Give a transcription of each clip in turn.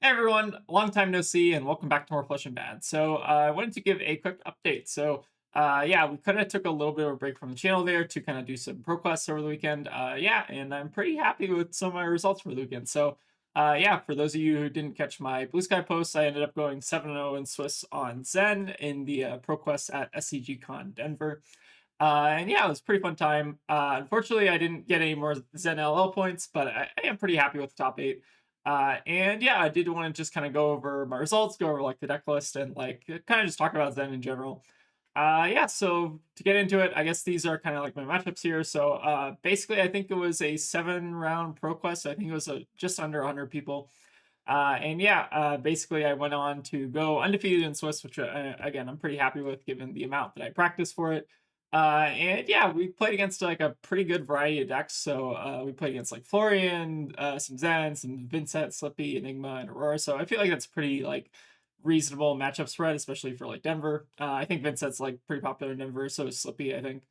Hey everyone, long time no see, and welcome back to more Flesh and Bad. I wanted to give a quick update. Yeah, we kind of took a little bit of a break from the channel there to kind of do some pro quests over the weekend. Yeah, and I'm pretty happy with some of my results for the weekend. Yeah, for those of you who didn't catch my Blue Sky post, I ended up going 7-0 in Swiss on Zen in the pro quest at SCGcon Denver. And yeah, it was a pretty fun time. Unfortunately, I didn't get any more Zen LL points, but I am pretty happy with the top 8. And yeah, I did want to just kind of go over my results, go over like the deck list, and like kind of just talk about Zen in general. Yeah, so to get into it, I guess these are kind of like my matchups here. Basically, I think it was a 7-round pro quest. I think it was just under 100 people. And yeah, basically, I went on to go undefeated in Swiss, which again, I'm pretty happy with given the amount that I practiced for it. And yeah, we played against like a pretty good variety of decks. We played against like Florian, some Zen, some Vincent, Slippy, Enigma, and Aurora. So I feel like that's pretty like reasonable matchup spread, especially for like Denver. I think Vincent's like pretty popular in Denver, so is Slippy, I think.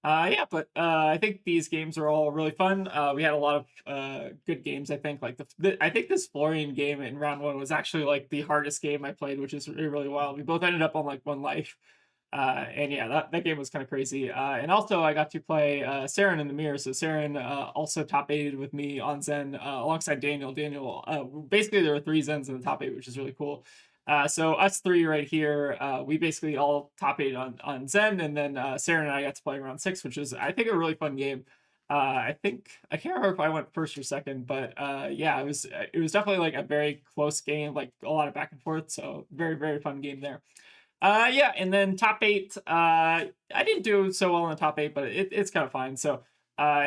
Yeah, but I think these games are all really fun. We had a lot of good games. I think like I think this Florian game in round one was actually like the hardest game I played, which is really, really wild. We both ended up on like one life. And yeah, that game was kind of crazy. And also, I got to play Saren in the mirror. So Saren also top eighted with me on Zen alongside Daniel. Basically, there were 3 Zens in the top 8, which is really cool. So us 3 right here, we basically all top 8 on Zen, and then Saren and I got to play round 6, which is I think a really fun game. I think I can't remember if I went first or second, but yeah, it was definitely like a very close game, like a lot of back and forth. So very very fun game there. Yeah, and then top 8. I didn't do so well in the top 8, but it's kind of fine.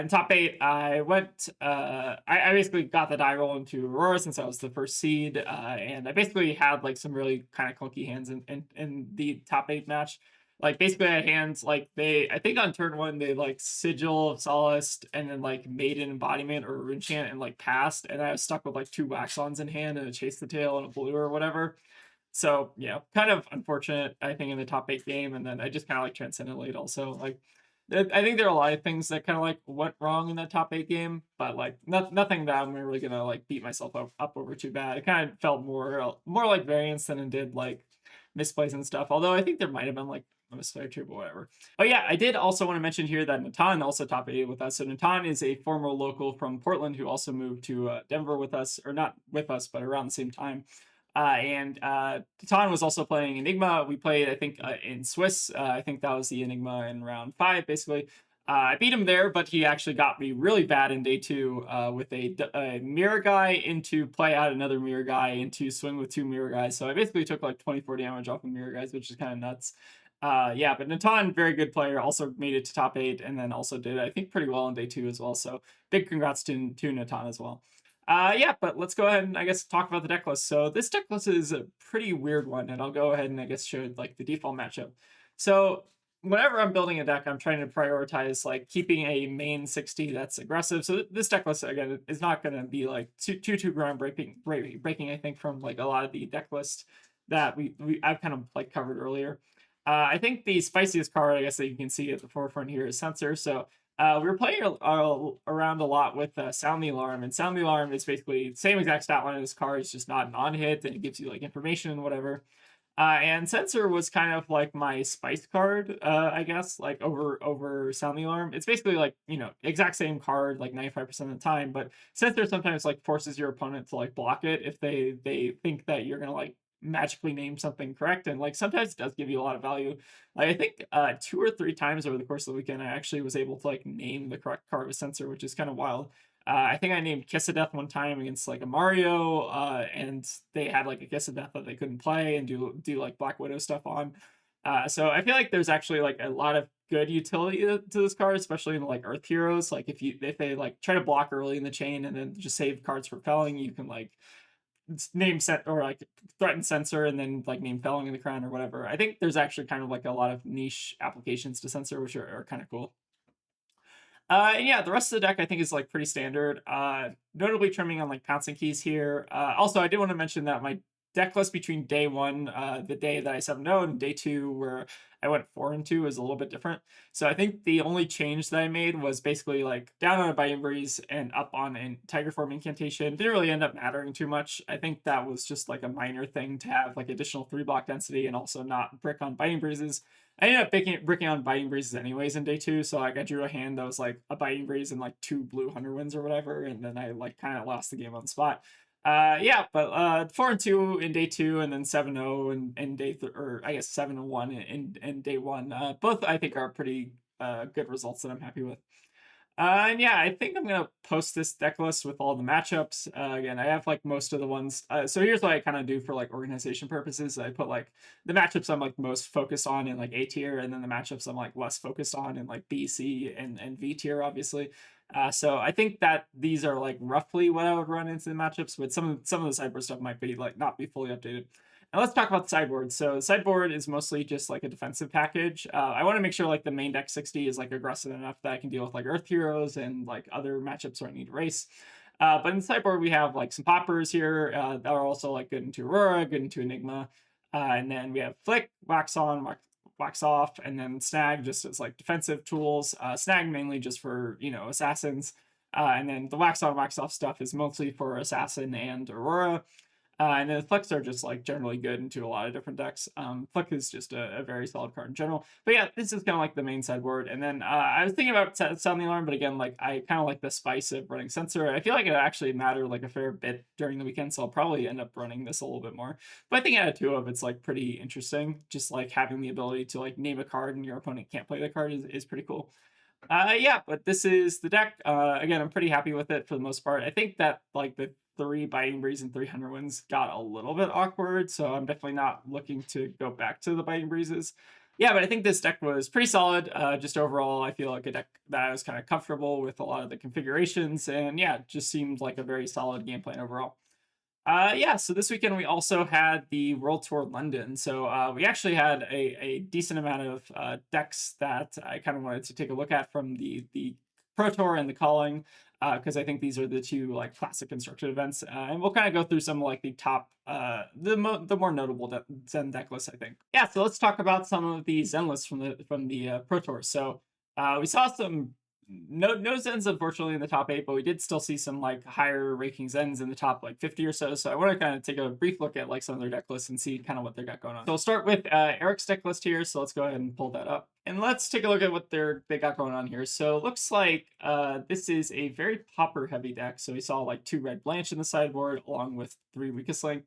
In top 8, I went. I basically got the die roll into Aurora since I was the first seed, and I basically had like some really kind of clunky hands in the top 8 match. Like basically, I had hands like I think on turn 1 they like Sigil of Solace and then like Maiden Embodiment or Enchant and like passed, and I was stuck with like 2 Waxons in hand and a Chase the Tail and a Blue or whatever. So yeah, kind of unfortunate, I think, in the top 8 game, and then I just kind of like transcended also. Like, I think there are a lot of things that kind of like went wrong in that top 8 game, but like nothing that I'm really gonna like beat myself up over too bad. It kind of felt more like variance than it did like misplays and stuff. Although I think there might have been like a misplay or two, but whatever. Oh yeah, I did also want to mention here that Natan also top 8 with us. So Natan is a former local from Portland who also moved to Denver with us, or not with us, but around the same time. And Titan was also playing Enigma. We played, I think, in Swiss. I think that was the Enigma in round 5, basically. I beat him there, but he actually got me really bad in day 2 with a mirror guy into play out another mirror guy into swing with 2 mirror guys. So I basically took like 24 damage off of mirror guys, which is kind of nuts. Yeah, but Natan, very good player, also made it to top 8 and then also did, I think, pretty well in day 2 as well. So big congrats to Natan as well. Yeah, but let's go ahead and I guess talk about the deck list. So this deck list is a pretty weird one, and I'll go ahead and I guess show like the default matchup. So whenever I'm building a deck, I'm trying to prioritize like keeping a main 60 that's aggressive. So this deck list again is not going to be like too groundbreaking. I think from like a lot of the deck lists that I've kind of like covered earlier. I think the spiciest card I guess that you can see at the forefront here is Sensor. We were playing around a lot with Sound the Alarm, and Sound the Alarm is basically the same exact stat line as this card. It's just not an on-hit, and it gives you like information and whatever. And Sensor was kind of like my spice card, I guess, like over Sound the Alarm. It's basically like, exact same card like 95% of the time, but Sensor sometimes like forces your opponent to like block it if they think that you're gonna like magically name something correct, and like sometimes it does give you a lot of value. Like I think 2 or 3 times over the course of the weekend I actually was able to like name the correct card with Sensor, which is kind of wild. I think I named Kiss of Death one time against like a Mario, and they had like a Kiss of Death that they couldn't play and do like Black Widow stuff on. So I feel like there's actually like a lot of good utility to this card, especially in like Earth Heroes. Like if they like try to block early in the chain and then just save cards for felling, you can like name set or like threaten Sensor and then like name felling in the crown or whatever. I think there's actually kind of like a lot of niche applications to Sensor, which are kind of cool. And yeah, the rest of the deck I think is like pretty standard. Notably trimming on like pouncing keys here. Also, I did want to mention that my deck list between day one, the day that I 7-0, and day two, where I went 4-2, is a little bit different. So I think the only change that I made was basically like down on a Biting Breeze and up on a Tiger Form Incantation. Didn't really end up mattering too much. I think that was just like a minor thing to have like additional 3-block density and also not brick on Biting Breezes. I ended up bricking on Biting Breezes anyways in day two, so like I drew a hand that was like a Biting Breeze and like 2 blue Hunter Winds or whatever, and then I like kind of lost the game on the spot. Yeah, but 4-2 in day two, and then 7-0 in day or I guess 7-1 in day one. Both I think are pretty good results that I'm happy with. And yeah, I think I'm gonna post this deck list with all the matchups. Again, I have like most of the ones. So here's what I kind of do for like organization purposes. I put like the matchups I'm like most focused on in like A tier, and then the matchups I'm like less focused on in like B, C, and V tier, obviously. So I think that these are like roughly what I would run into the matchups, but some of the sideboard stuff might be like not be fully updated. And let's talk about the sideboard. So the sideboard is mostly just like a defensive package. I want to make sure like the main deck 60 is like aggressive enough that I can deal with like Earth Heroes and like other matchups where I need to race. But in the sideboard, we have like some poppers here that are also like good into Aurora, good into Enigma. And then we have Flick, Wax On, Wax Off, and then Snag just as like defensive tools. Snag mainly just for, assassins. And then the Wax On, Wax Off stuff is mostly for Assassin and Aurora. And then Flicks are just like generally good into a lot of different decks. Flick is just a very solid card in general. But yeah, this is kind of like the main sideboard. And then I was thinking about Sound the Alarm, but again, like I kind of like the spice of running Sensor. I feel like it actually mattered like a fair bit during the weekend, so I'll probably end up running this a little bit more. But I think out of two of it's like pretty interesting. Just like having the ability to like name a card and your opponent can't play the card is pretty cool. Yeah, but this is the deck. Again, I'm pretty happy with it for the most part. I think that like the 3 Biting Breeze and 300 Winds got a little bit awkward, so I'm definitely not looking to go back to the Biting Breezes. Yeah, but I think this deck was pretty solid. Just overall, I feel like a deck that I was kind of comfortable with a lot of the configurations, and yeah, it just seemed like a very solid game plan overall. Yeah, so this weekend we also had the World Tour London. So we actually had a decent amount of decks that I kind of wanted to take a look at from the Pro Tour and the Calling, because I think these are the two like classic constructed events, and we'll kind of go through some like the top, the more notable Zen deck lists, I think. Yeah, so let's talk about some of the Zen lists from the Pro Tour. So we saw some no Zens unfortunately in the top 8, but we did still see some like higher ranking Zens in the top like 50 or so. So I want to kind of take a brief look at like some of their deck lists and see kind of what they got going on. So I'll start with Eric's deck list here. So let's go ahead and pull that up. And let's take a look at what they got going on here. So it looks like this is a very popper heavy deck. So we saw like 2 Red Blanche in the sideboard along with 3 Weakest Link.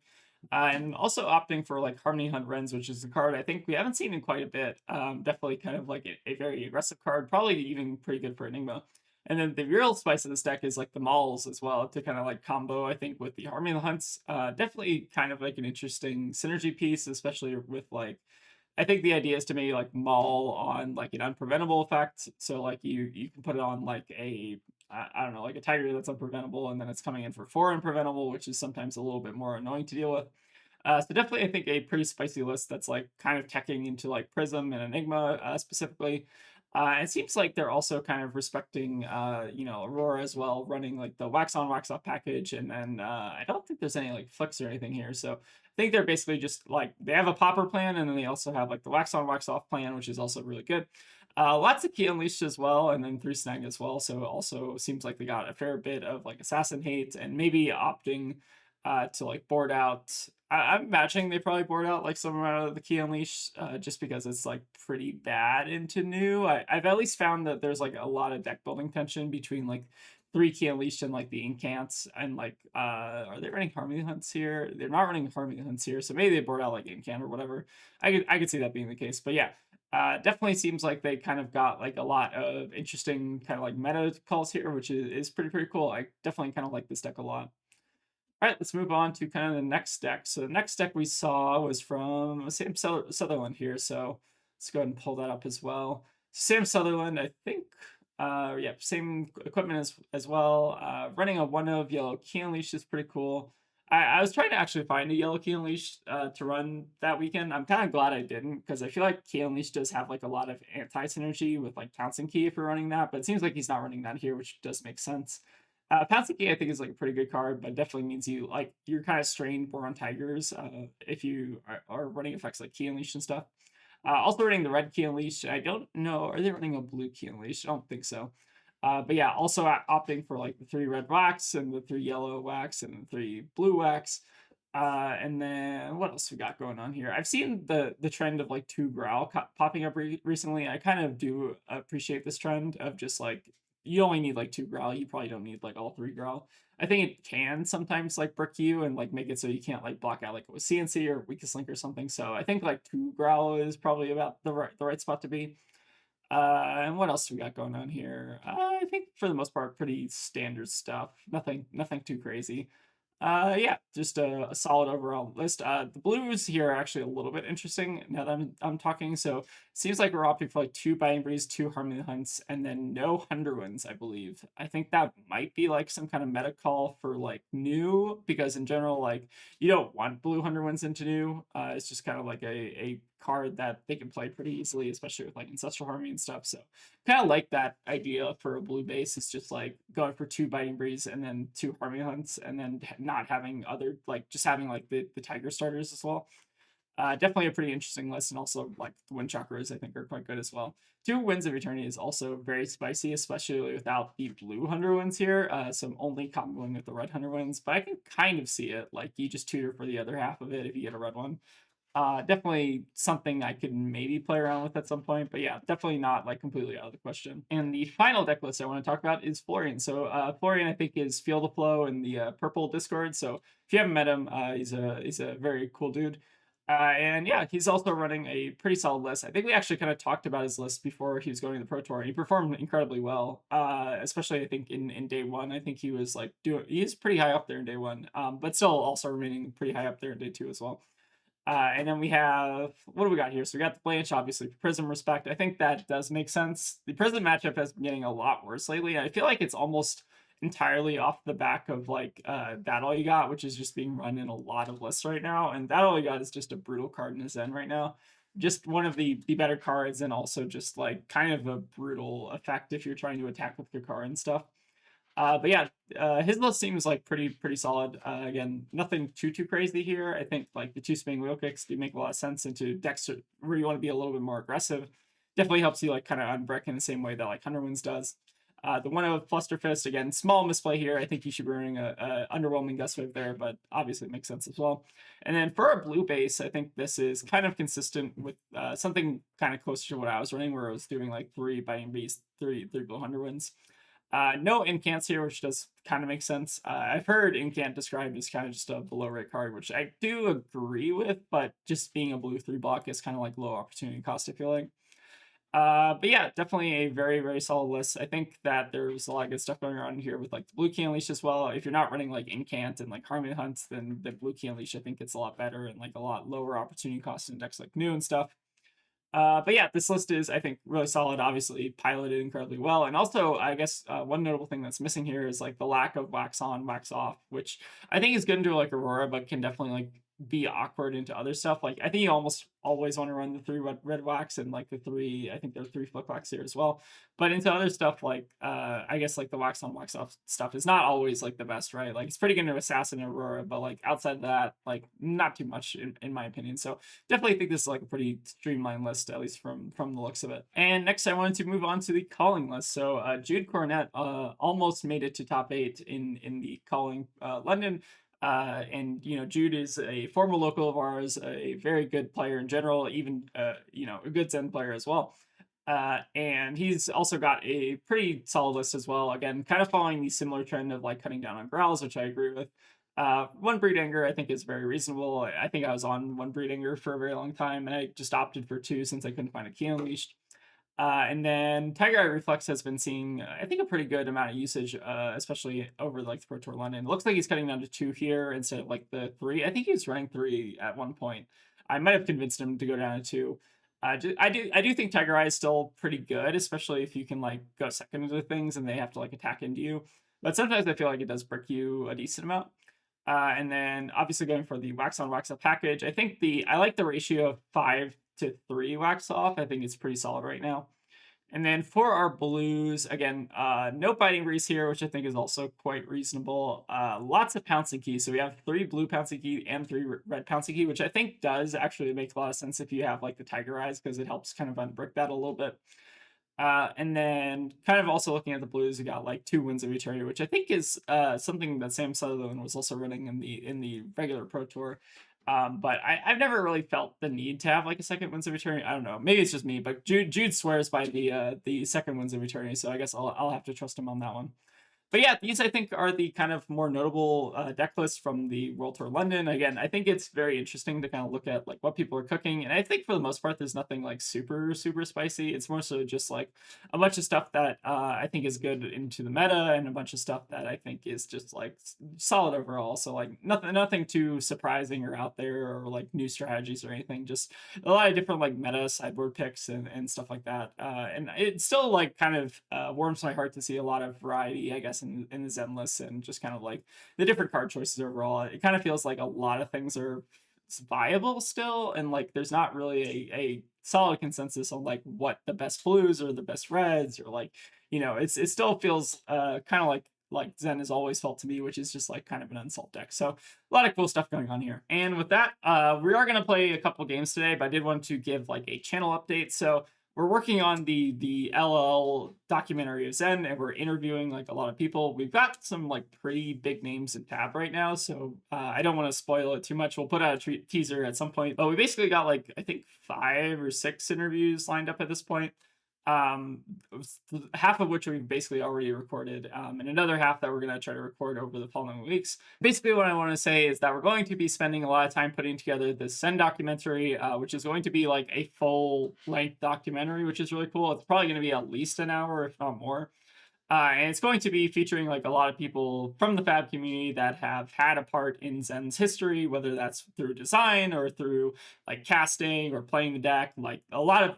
And also opting for like Harmony Hunt Wrens, which is a card I think we haven't seen in quite a bit. Definitely kind of like a very aggressive card, probably even pretty good for Enigma. And then the real spice of this deck is like the Mauls as well to kind of like combo, I think, with the Harmony Hunts. Definitely kind of like an interesting synergy piece, especially with like, I think the idea is to maybe like maul on like an unpreventable effect. So like you can put it on like I don't know, like a tiger that's unpreventable, and then it's coming in for 4 unpreventable, which is sometimes a little bit more annoying to deal with. So definitely, I think a pretty spicy list that's like kind of teching into like Prism and Enigma specifically. It seems like they're also kind of respecting, Aurora as well, running like the wax on, wax off package, and then I don't think there's any like flicks or anything here. So I think they're basically just like they have a popper plan, and then they also have like the wax on, wax off plan, which is also really good. Lots of Key Unleashed as well, and then 3 Snag as well. So it also seems like they got a fair bit of like assassin hate, and maybe opting to like board out. I'm imagining they probably board out like some amount of the Key Unleash just because it's like pretty bad into new. I've at least found that there's like a lot of deck building tension between like 3 Key Unleashed and like the Incants, and like are they running Harmony Hunts here? They're not running Harmony Hunts here, so maybe they board out like Incant or whatever. I could see that being the case, but yeah. Definitely seems like they kind of got like a lot of interesting kind of like meta calls here, which is pretty cool. I definitely kind of like this deck a lot. All right, let's move on to kind of the next deck. So the next deck we saw was from Sam Sutherland here. So let's go ahead and pull that up as well. Sam Sutherland, I think, yeah, same equipment as well. Running a 1-of yellow Key Unleash is pretty cool. I was trying to actually find a yellow Key Unleash to run that weekend. I'm kind of glad I didn't, because I feel like Key Unleash does have like a lot of anti-synergy with like Townsend Key if you're running that, but it seems like he's not running that here, which does make sense. Pouncey I think is like a pretty good card, but definitely means you're kind of strained more on tigers if you are running effects like Key Unleash and stuff. Also running the red Key Unleash. I don't know. Are they running a blue Key Unleash? I don't think so. But yeah, also opting for like the 3 red wax and the 3 yellow wax and the 3 blue wax. And then what else we got going on here? I've seen the trend of like 2 growl popping up recently. I kind of do appreciate this trend of just like you only need like 2 growl. You probably don't need like all 3 growl. I think it can sometimes like brick you and like make it so you can't like block out like with CNC or weakest link or something. So I think like 2 growl is probably about the right spot to be. And what else we got going on here? I think for the most part, pretty standard stuff. Nothing too crazy. Yeah, just a solid overall list. The blues here are actually a little bit interesting now that I'm talking. So seems like we're opting for like 2 Biting Breeze, 2 Harmony Hunts, and then no Hunderwinds, I believe. I think that might be like some kind of meta call for like new, because in general, like you don't want blue Hunderwinds into new. It's just kind of like a card that they can play pretty easily, especially with like Ancestral Harmony and stuff. So kind of like that idea for a blue base. It's just like going for 2 Biting Breeze and then 2 Harmony Hunts, and then not having other like just having like the Tiger starters as well. Definitely a pretty interesting list, and also like the Wind Chakras I think are quite good as well. 2 Winds of Eternity is also very spicy, especially without the blue Hunderwinds here. So I'm only comboing with the red Hunderwinds, but I can kind of see it. Like you just tutor for the other half of it if you get a red one. Definitely something I could maybe play around with at some point, but yeah, definitely not like completely out of the question. And the final deck list I want to talk about is Florian. So Florian, I think, is Feel the Flow in the purple Discord. So if you haven't met him, he's a very cool dude. And yeah, he's also running a pretty solid list. I think we actually kind of talked about his list before he was going to the Pro Tour, and he performed incredibly well. Especially I think in day one, I think he was like he's pretty high up there in day one, but still also remaining pretty high up there in day two as well. And then we have, what do we got here? So we got the Blanche, obviously, for Prism Respect. I think that does make sense. The Prism matchup has been getting a lot worse lately. I feel like it's almost entirely off the back of like That All You Got, which is just being run in a lot of lists right now. And That All You Got is just a brutal card in his end right now. Just one of the better cards, and also just like kind of a brutal effect if you're trying to attack with Kakar and stuff. But yeah, his list seems like pretty solid. Again, nothing too crazy here. I think like the 2 spinning wheel kicks do make a lot of sense into decks where you want to be a little bit more aggressive. Definitely helps you like kind of unbrick in the same way that like Hunterwinds does. The one of Fluster Fist, again, small misplay here. I think you should be running a underwhelming Gust Wave there, but obviously it makes sense as well. And then for a blue base, I think this is kind of consistent with something kind of closer to what I was running, where I was doing like 3 Biting Beast, 3 blue Hunterwinds. No Incants here, which does kind of make sense. I've heard Incant described as kind of just a below rate card, which I do agree with, but just being a blue 3 block is kind of like low opportunity cost, I feel like. But yeah, definitely a very solid list. I think that there's a lot of good stuff going on here with like the blue Key Unleash as well. If you're not running like Incant and like Harmony Hunts, then the blue Key Unleash I think gets a lot better and like a lot lower opportunity cost in decks like New and stuff. But yeah, this list is, I think, really solid. Obviously, piloted incredibly well, and also, I guess one notable thing that's missing here is like the lack of wax on, wax off, which I think is good into like Aurora, but can definitely like be awkward into other stuff. Like I think you almost always want to run the 3 red wax and like the 3. I think there are 3 flick wax here as well. But into other stuff like I guess like the wax on, wax off stuff is not always like the best, right? Like it's pretty good to Assassin and Aurora, but like outside of that, like not too much in my opinion. So definitely think this is like a pretty streamlined list, at least from the looks of it. And next, I wanted to move on to the calling list. So Jude Cornett almost made it to top 8 in the calling London. And you know, Jude is a former local of ours, a very good player in general, even you know, a good Zen player as well. And he's also got a pretty solid list as well. Again, kind of following the similar trend of like cutting down on growls, which I agree with. One breed anger I think is very reasonable. I think I was on one breed anger for a very long time, and I just opted for 2 since I couldn't find a Key Unleashed. And then Tiger Eye Reflex has been seeing, I think, a pretty good amount of usage, especially over like the Pro Tour London. It looks like he's cutting down to 2 here instead of like the 3. I think he was running 3 at one point. I might have convinced him to go down to 2. I do think Tiger Eye is still pretty good, especially if you can like go second into things and they have to like attack into you. But sometimes I feel like it does brick you a decent amount. And then obviously going for the wax on wax off package. I think I like the ratio of 5 to 3 wax off. I think it's pretty solid right now. And then for our blues, again, no biting breeze here, which I think is also quite reasonable. Lots of pouncing key. So we have 3 blue pouncing key and 3 red pouncing key, which I think does actually make a lot of sense if you have like the tiger eyes, because it helps kind of unbrick that a little bit. And then kind of also looking at the blues, we got like 2 Winds of Eternity, which I think is something that Sam Sutherland was also running in the regular Pro Tour. But I've never really felt the need to have like a second Winds of Eternity. I don't know. Maybe it's just me, but Jude swears by the second Winds of Eternity, so I guess I'll have to trust him on that one. But yeah, these I think are the kind of more notable deck lists from the World Tour London. Again, I think it's very interesting to kind of look at like what people are cooking, and I think for the most part, there's nothing like super spicy. It's more so just like a bunch of stuff that I think is good into the meta, and a bunch of stuff that I think is just like solid overall. So like nothing too surprising or out there, or like new strategies or anything. Just a lot of different like meta sideboard picks and stuff like that. And it still like kind of warms my heart to see a lot of variety, I guess, in the Zen list, and just kind of like the different card choices overall. It kind of feels like a lot of things are viable still, and like there's not really a solid consensus on like what the best blues or the best reds, or like, it still feels kind of like Zen has always felt to me, which is just like kind of an unsolved deck. So a lot of cool stuff going on here. And with that, we are going to play a couple games today, but I did want to give like a channel update. So we're working on the LL documentary of Zen, and we're interviewing like a lot of people. We've got some like pretty big names in tab right now, so I don't want to spoil it too much. We'll put out a teaser at some point, but we basically got like I think 5 or 6 interviews lined up at this point. Um, Half of which we've basically already recorded, and another half that we're going to try to record over the following weeks. Basically, what I want to say is that we're going to be spending a lot of time putting together this Zen documentary, which is going to be like a full length documentary, which is really cool. It's probably going to be at least an hour, if not more. And it's going to be featuring like a lot of people from the Fab community that have had a part in Zen's history, whether that's through design or through like casting or playing the deck. Like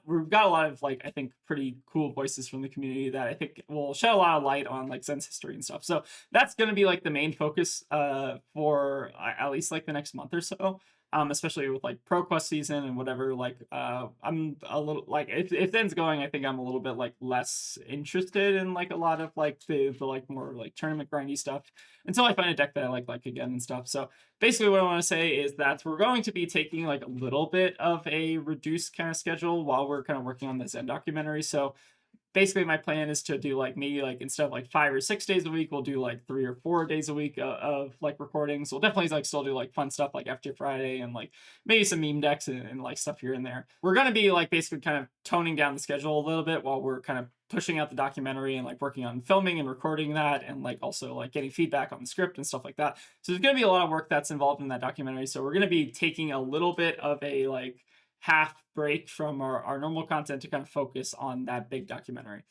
we've got a lot of like I think pretty cool voices from the community that I think will shed a lot of light on like Zen's history and stuff. So that's going to be like the main focus for at least like the next month or so. Especially with like Pro Quest season and whatever. Like, I'm a little like if Zen's going, I think I'm a little bit like less interested in like a lot of like the like more like tournament grindy stuff until I find a deck that I like again and stuff. So basically, what I want to say is that we're going to be taking like a little bit of a reduced kind of schedule while we're kind of working on the Zen documentary. So basically my plan is to do like maybe like instead of like 5 or 6 days a week, we'll do like 3 or 4 days a week of like recordings. We'll definitely like still do like fun stuff like FJ Friday and like maybe some meme decks and like stuff here and there. We're gonna be like basically kind of toning down the schedule a little bit while we're kind of pushing out the documentary and like working on filming and recording that, and like also like getting feedback on the script and stuff like that. So there's gonna be a lot of work that's involved in that documentary. So we're gonna be taking a little bit of a like half break from our normal content to kind of focus on that big documentary.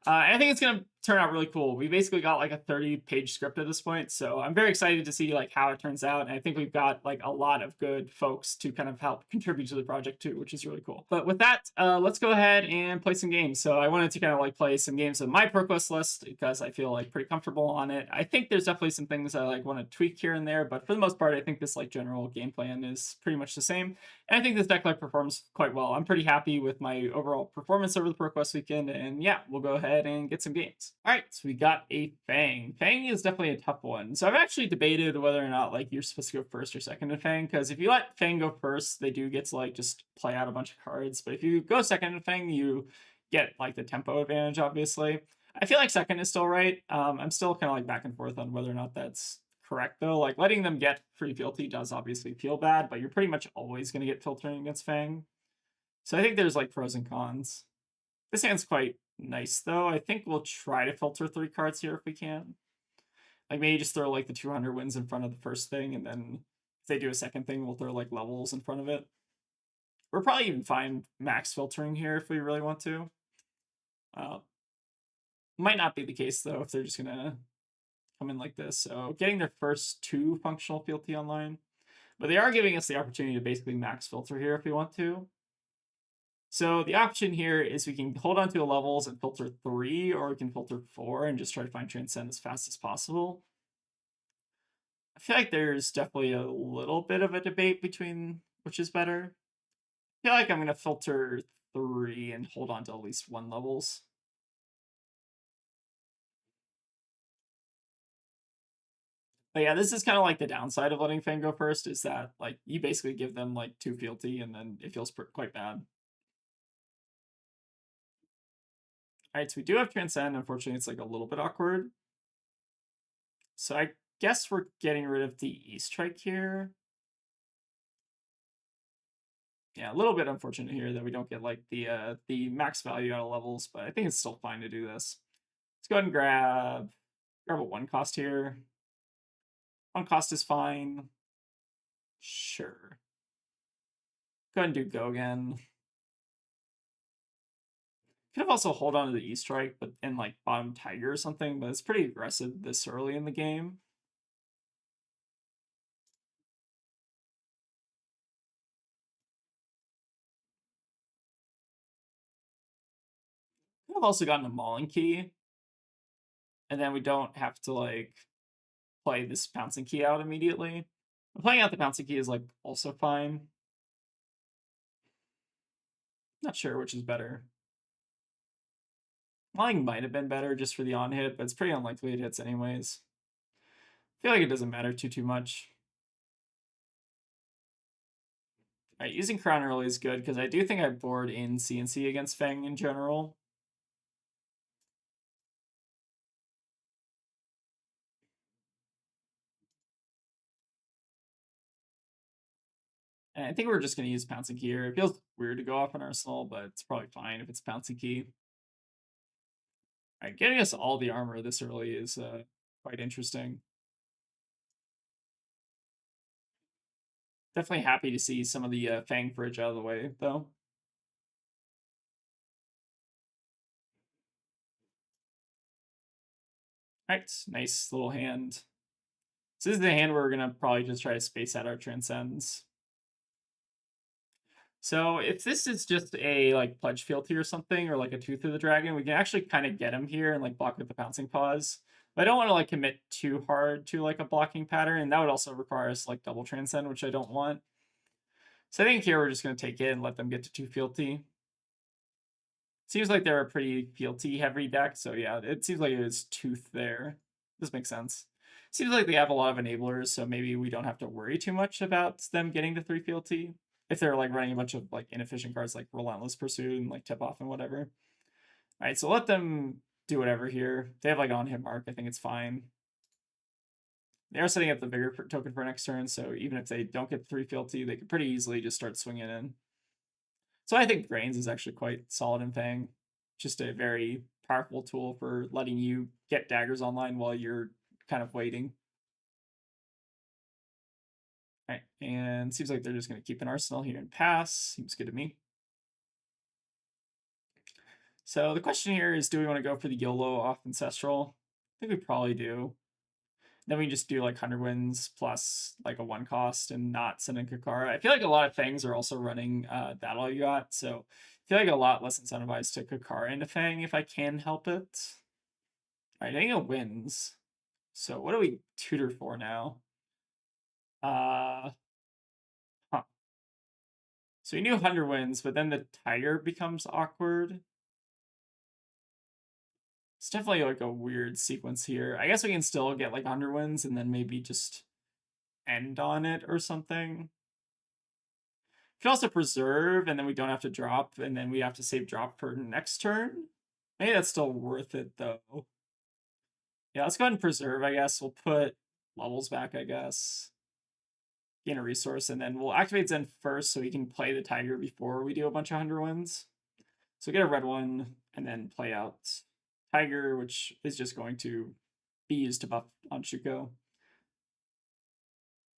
And I think it's going to turn out really cool. We basically got like a 30-page script at this point, so I'm very excited to see like how it turns out. And I think we've got like a lot of good folks to kind of help contribute to the project too, which is really cool. But with that, let's go ahead and play some games. So I wanted to kind of like play some games of my ProQuest list because I feel like pretty comfortable on it. I think there's definitely some things I like want to tweak here and there, but for the most part, I think this like general game plan is pretty much the same. And I think this deck like performs quite well. I'm pretty happy with my overall performance over the ProQuest weekend, and yeah, we'll go ahead and get some games. All right, so we got a Fang. Fang is definitely a tough one. So I've actually debated whether or not like you're supposed to go first or second in Fang, because if you let Fang go first, they do get to like just play out a bunch of cards. But if you go second in Fang, you get like the tempo advantage, obviously. I feel like second is still right. I'm still kind of like back and forth on whether or not that's correct though. Like letting them get free fealty does obviously feel bad, but you're pretty much always going to get filtering against Fang. So I think there's like pros and cons. This hand's quite nice though. I think we'll try to filter 3 cards here if we can. Like maybe just throw like the 200 wins in front of the first thing, and then if they do a second thing, we'll throw like levels in front of it. We're probably even fine max filtering here if we really want to. Might not be the case though if they're just gonna come in like this. So getting their first 2 functional fealty online, but they are giving us the opportunity to basically max filter here if we want to. So the option here is we can hold on to the levels and filter 3, or we can filter 4 and just try to find Transcend as fast as possible. I feel like there's definitely a little bit of a debate between which is better. I feel like I'm going to filter 3 and hold on to at least 1 levels. But yeah, this is kind of like the downside of letting Fang go first is that like you basically give them like 2 fealty and then it feels quite bad. All right, so we do have Transcend. Unfortunately, it's like a little bit awkward. So I guess we're getting rid of the E-Strike here. Yeah, a little bit unfortunate here that we don't get like the max value out of levels, but I think it's still fine to do this. Let's go ahead and grab a 1 cost here. 1 cost is fine. Sure. Go ahead and do go again. Could have also hold on to the E-Strike, but in like bottom Tiger or something, but it's pretty aggressive this early in the game. Could have also gotten a Mauling Key, and then we don't have to like play this Pouncing Key out immediately. But playing out the Pouncing Key is like also fine. Not sure which is better. Mauling might have been better just for the on hit, but it's pretty unlikely it hits anyways. I feel like it doesn't matter too much. Alright, using Crown early is good because I do think I board in CNC against Fang in general. And I think we're just going to use Pouncing Key here. It feels weird to go off an Arsenal, but it's probably fine if it's Pouncing Key. Alright, getting us all the armor this early is quite interesting. Definitely happy to see some of the Fang fridge out of the way, though. Alright, nice little hand. So this is the hand where we're going to probably just try to space out our Transcends. So if this is just a like Pledge Fealty or something, or like a Tooth of the Dragon, we can actually kind of get him here and like block with the Pouncing Paws. But I don't want to like commit too hard to like a blocking pattern, and that would also require us like double Transcend, which I don't want. So I think here we're just going to take it and let them get to 2 Fealty. Seems like they're a pretty Fealty heavy deck, so yeah, it seems like it is Tooth there. This makes sense. Seems like they have a lot of enablers, so maybe we don't have to worry too much about them getting to 3 Fealty. If they're like running a bunch of like inefficient cards like Relentless Pursuit and like Tip Off and whatever. Alright, so let them do whatever here. They have like on hit mark, I think it's fine. They are setting up the Vigor token for next turn, so even if they don't get 3 Fealty, they could pretty easily just start swinging in. So I think Grains is actually quite solid in Fang. Just a very powerful tool for letting you get daggers online while you're kind of waiting. All right, and seems like they're just going to keep an Arsenal here and pass. Seems good to me. So the question here is, do we want to go for the YOLO off Ancestral? I think we probably do. Then we just do like 100 wins plus like a 1 cost and not send in Kakara. I feel like a lot of Fangs are also running that all you got, so I feel like a lot less incentivized to Kakara into Fang if I can help it. All right, I think it wins. So what do we tutor for now? Huh. So we knew 100 wins, but then the Tiger becomes awkward. It's definitely like a weird sequence here. I guess we can still get like 100 wins and then maybe just end on it or something. We can also preserve and then we don't have to drop and then we have to save drop for next turn. Maybe that's still worth it though. Yeah, let's go ahead and preserve, I guess. We'll put levels back, I guess. Gain a resource, and then we'll activate Zen first so we can play the Tiger before we do a bunch of 100 wins. So get a red one, and then play out Tiger, which is just going to be used to buff on Shuko.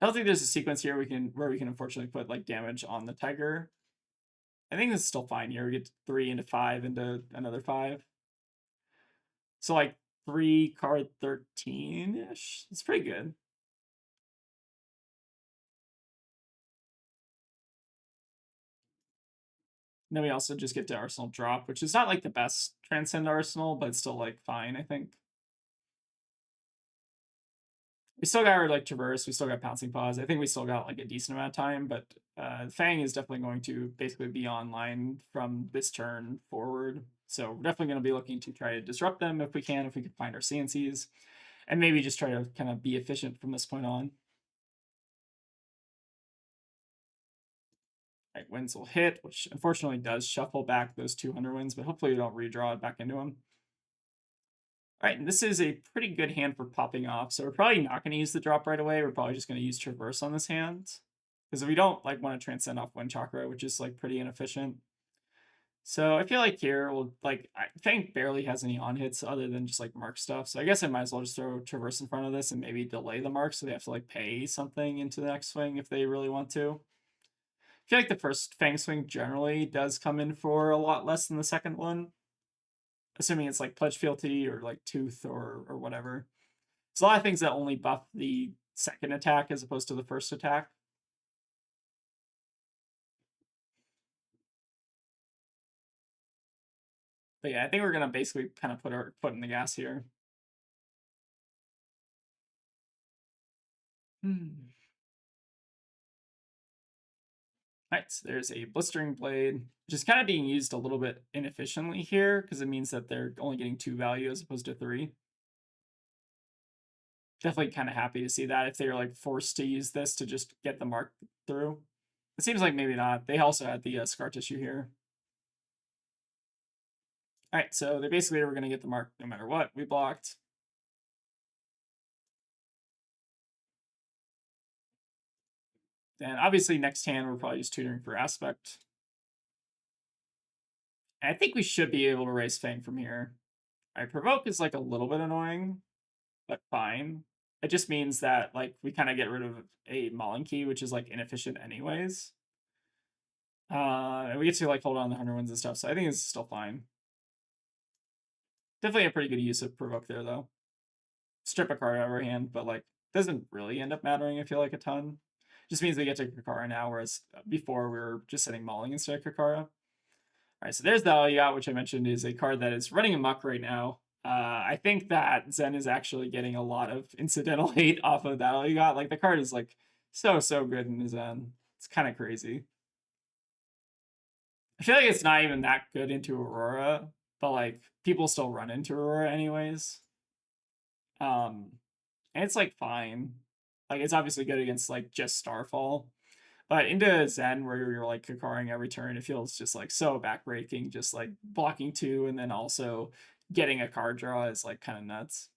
I don't think there's a sequence here where we can unfortunately put like damage on the Tiger. I think this is still fine here. We get 3 into 5 into another 5. So like 3 card 13-ish. It's pretty good. And then we also just get to Arsenal drop, which is not like the best Transcend Arsenal, but it's still like fine, I think. We still got our like Traverse, we still got Pouncing Paws. I think we still got like a decent amount of time, but Fang is definitely going to basically be online from this turn forward. So we're definitely going to be looking to try to disrupt them if we can find our CNCs. and maybe just try to kind of be efficient from this point on. Right, wins will hit, which unfortunately does shuffle back those 200 wins, but hopefully we don't redraw it back into them. All right, and this is a pretty good hand for popping off. So we're probably not going to use the drop right away. We're probably just going to use Traverse on this hand. Because we don't like want to transcend off Wind Chakra, which is like pretty inefficient. So I feel like here we'll like Fang barely has any on hits other than just like mark stuff. So I guess I might as well just throw Traverse in front of this and maybe delay the mark so they have to like pay something into the next swing if they really want to. I feel like the first Fang swing generally does come in for a lot less than the second one. Assuming it's like Pledge Fealty or like Tooth or whatever. There's a lot of things that only buff the second attack as opposed to the first attack. But yeah, I think we're gonna basically kind of put our foot in the gas here. Right, so there's a Blistering Blade, which is kind of being used a little bit inefficiently here because it means that they're only getting 2 value as opposed to 3. Definitely kind of happy to see that if they were like forced to use this to just get the mark through. It seems like maybe not. They also had the Scar Tissue here. All right, so they basically were going to get the mark no matter what. We blocked. And obviously next hand, we're probably just tutoring for Aspect. And I think we should be able to raise Fang from here. All right, Provoke is like a little bit annoying, but fine. It just means that like we kind of get rid of a Mullen key, which is like inefficient anyways. And we get to like hold on the 100 wins and stuff, so I think it's still fine. Definitely a pretty good use of Provoke there, though. Strip a card out of our hand, but like doesn't really end up mattering, I feel like, a ton. Just means we get to Kakara now, whereas before we were just setting Mauling instead of Kakara. All right, so there's the Aliyat, which I mentioned is a card that is running amok right now. I think that Zen is actually getting a lot of incidental hate off of that Aliyat. Like, the card is, like, so good in Zen. It's kind of crazy. I feel like it's not even that good into Aurora, but, like, people still run into Aurora anyways. And it's, like, fine. Like, it's obviously good against, like, just Starfall. But into Zen, where you're like Kakaring every turn, it feels just like so backbreaking. Just like blocking 2 and then also getting a card draw is like kind of nuts.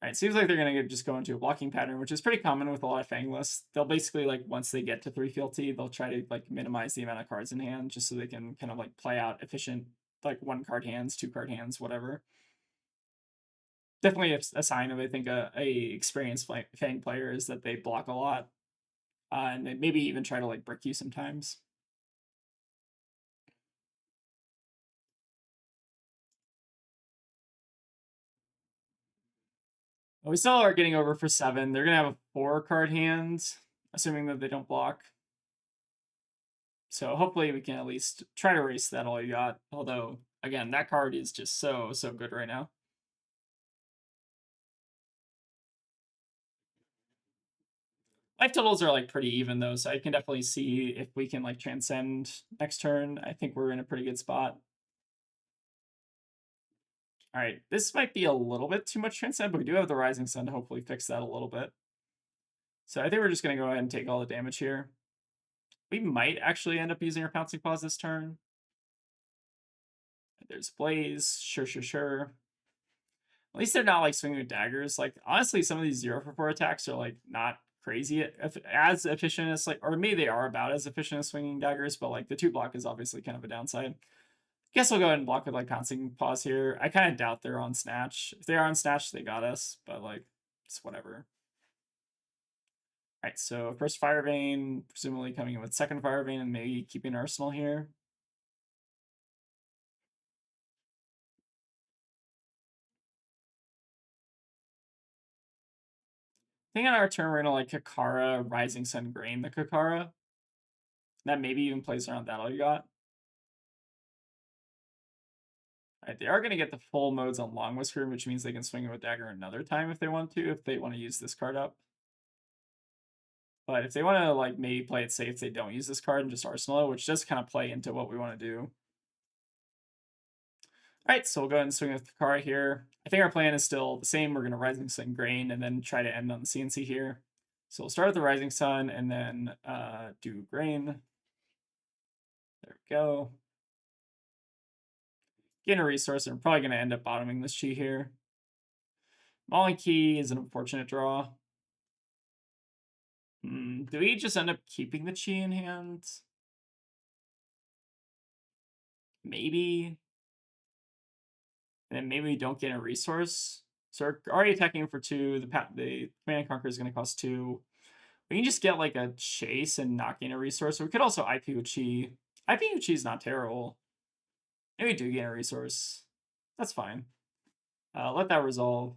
All right, seems like they're gonna just go into a blocking pattern, which is pretty common with a lot of Fang lists. They'll basically like once they get to 3 fealty, they'll try to like minimize the amount of cards in hand just so they can kind of like play out efficient like 1 card hands, 2 card hands, whatever. Definitely a sign of I think a experienced Fang player is that they block a lot. And they maybe even try to like brick you sometimes. We still are getting over for 7. They're gonna have a 4 card hand, assuming that they don't block. So hopefully we can at least try to race that all you got. Although again, that card is just so good right now. Life totals are like pretty even though, so I can definitely see if we can like transcend next turn. I think we're in a pretty good spot. All right, this might be a little bit too much transcend, but we do have the Rising Sun to hopefully fix that a little bit. So I think we're just gonna go ahead and take all the damage here. We might actually end up using our Pouncing Paws this turn. There's Blaze, sure. At least they're not like swinging with daggers. Like honestly, some of these 0 for 4 attacks are like not crazy as efficient as like, or maybe they are about as efficient as swinging daggers, but like the 2 block is obviously kind of a downside. Guess we'll go ahead and block with like Pouncing Paws here. I kind of doubt they're on Snatch. If they are on Snatch, they got us, but like it's whatever. All right, so first Fire Vein, presumably coming in with second Fire Vein and maybe keeping Arsenal here. I think on our turn, we're going to like Kakara, Rising Sun, Grain the Kakara. That maybe even plays around that all you got. All right, they are going to get the full modes on Long Whisker, which means they can swing it with Dagger another time if they want to use this card up. But if they want to like maybe play it safe, they don't use this card and just Arsenal, which does kind of play into what we want to do. All right, so we'll go ahead and swing with Takara here. I think our plan is still the same. We're going to Rising Sun Grain and then try to end on the CNC here. So we'll start with the Rising Sun and then do Grain. There we go. Gain a resource, and we're probably going to end up bottoming this chi here. Mauling Key is an unfortunate draw. Do we just end up keeping the chi in hand? Maybe. And then maybe we don't get a resource. So we're already attacking for 2. The Command and Conquer is going to cost 2. We can just get like a chase and not gain a resource. Or we could also IP with Chi. IP with Chi is not terrible. Maybe we do gain a resource. That's fine. Let that resolve.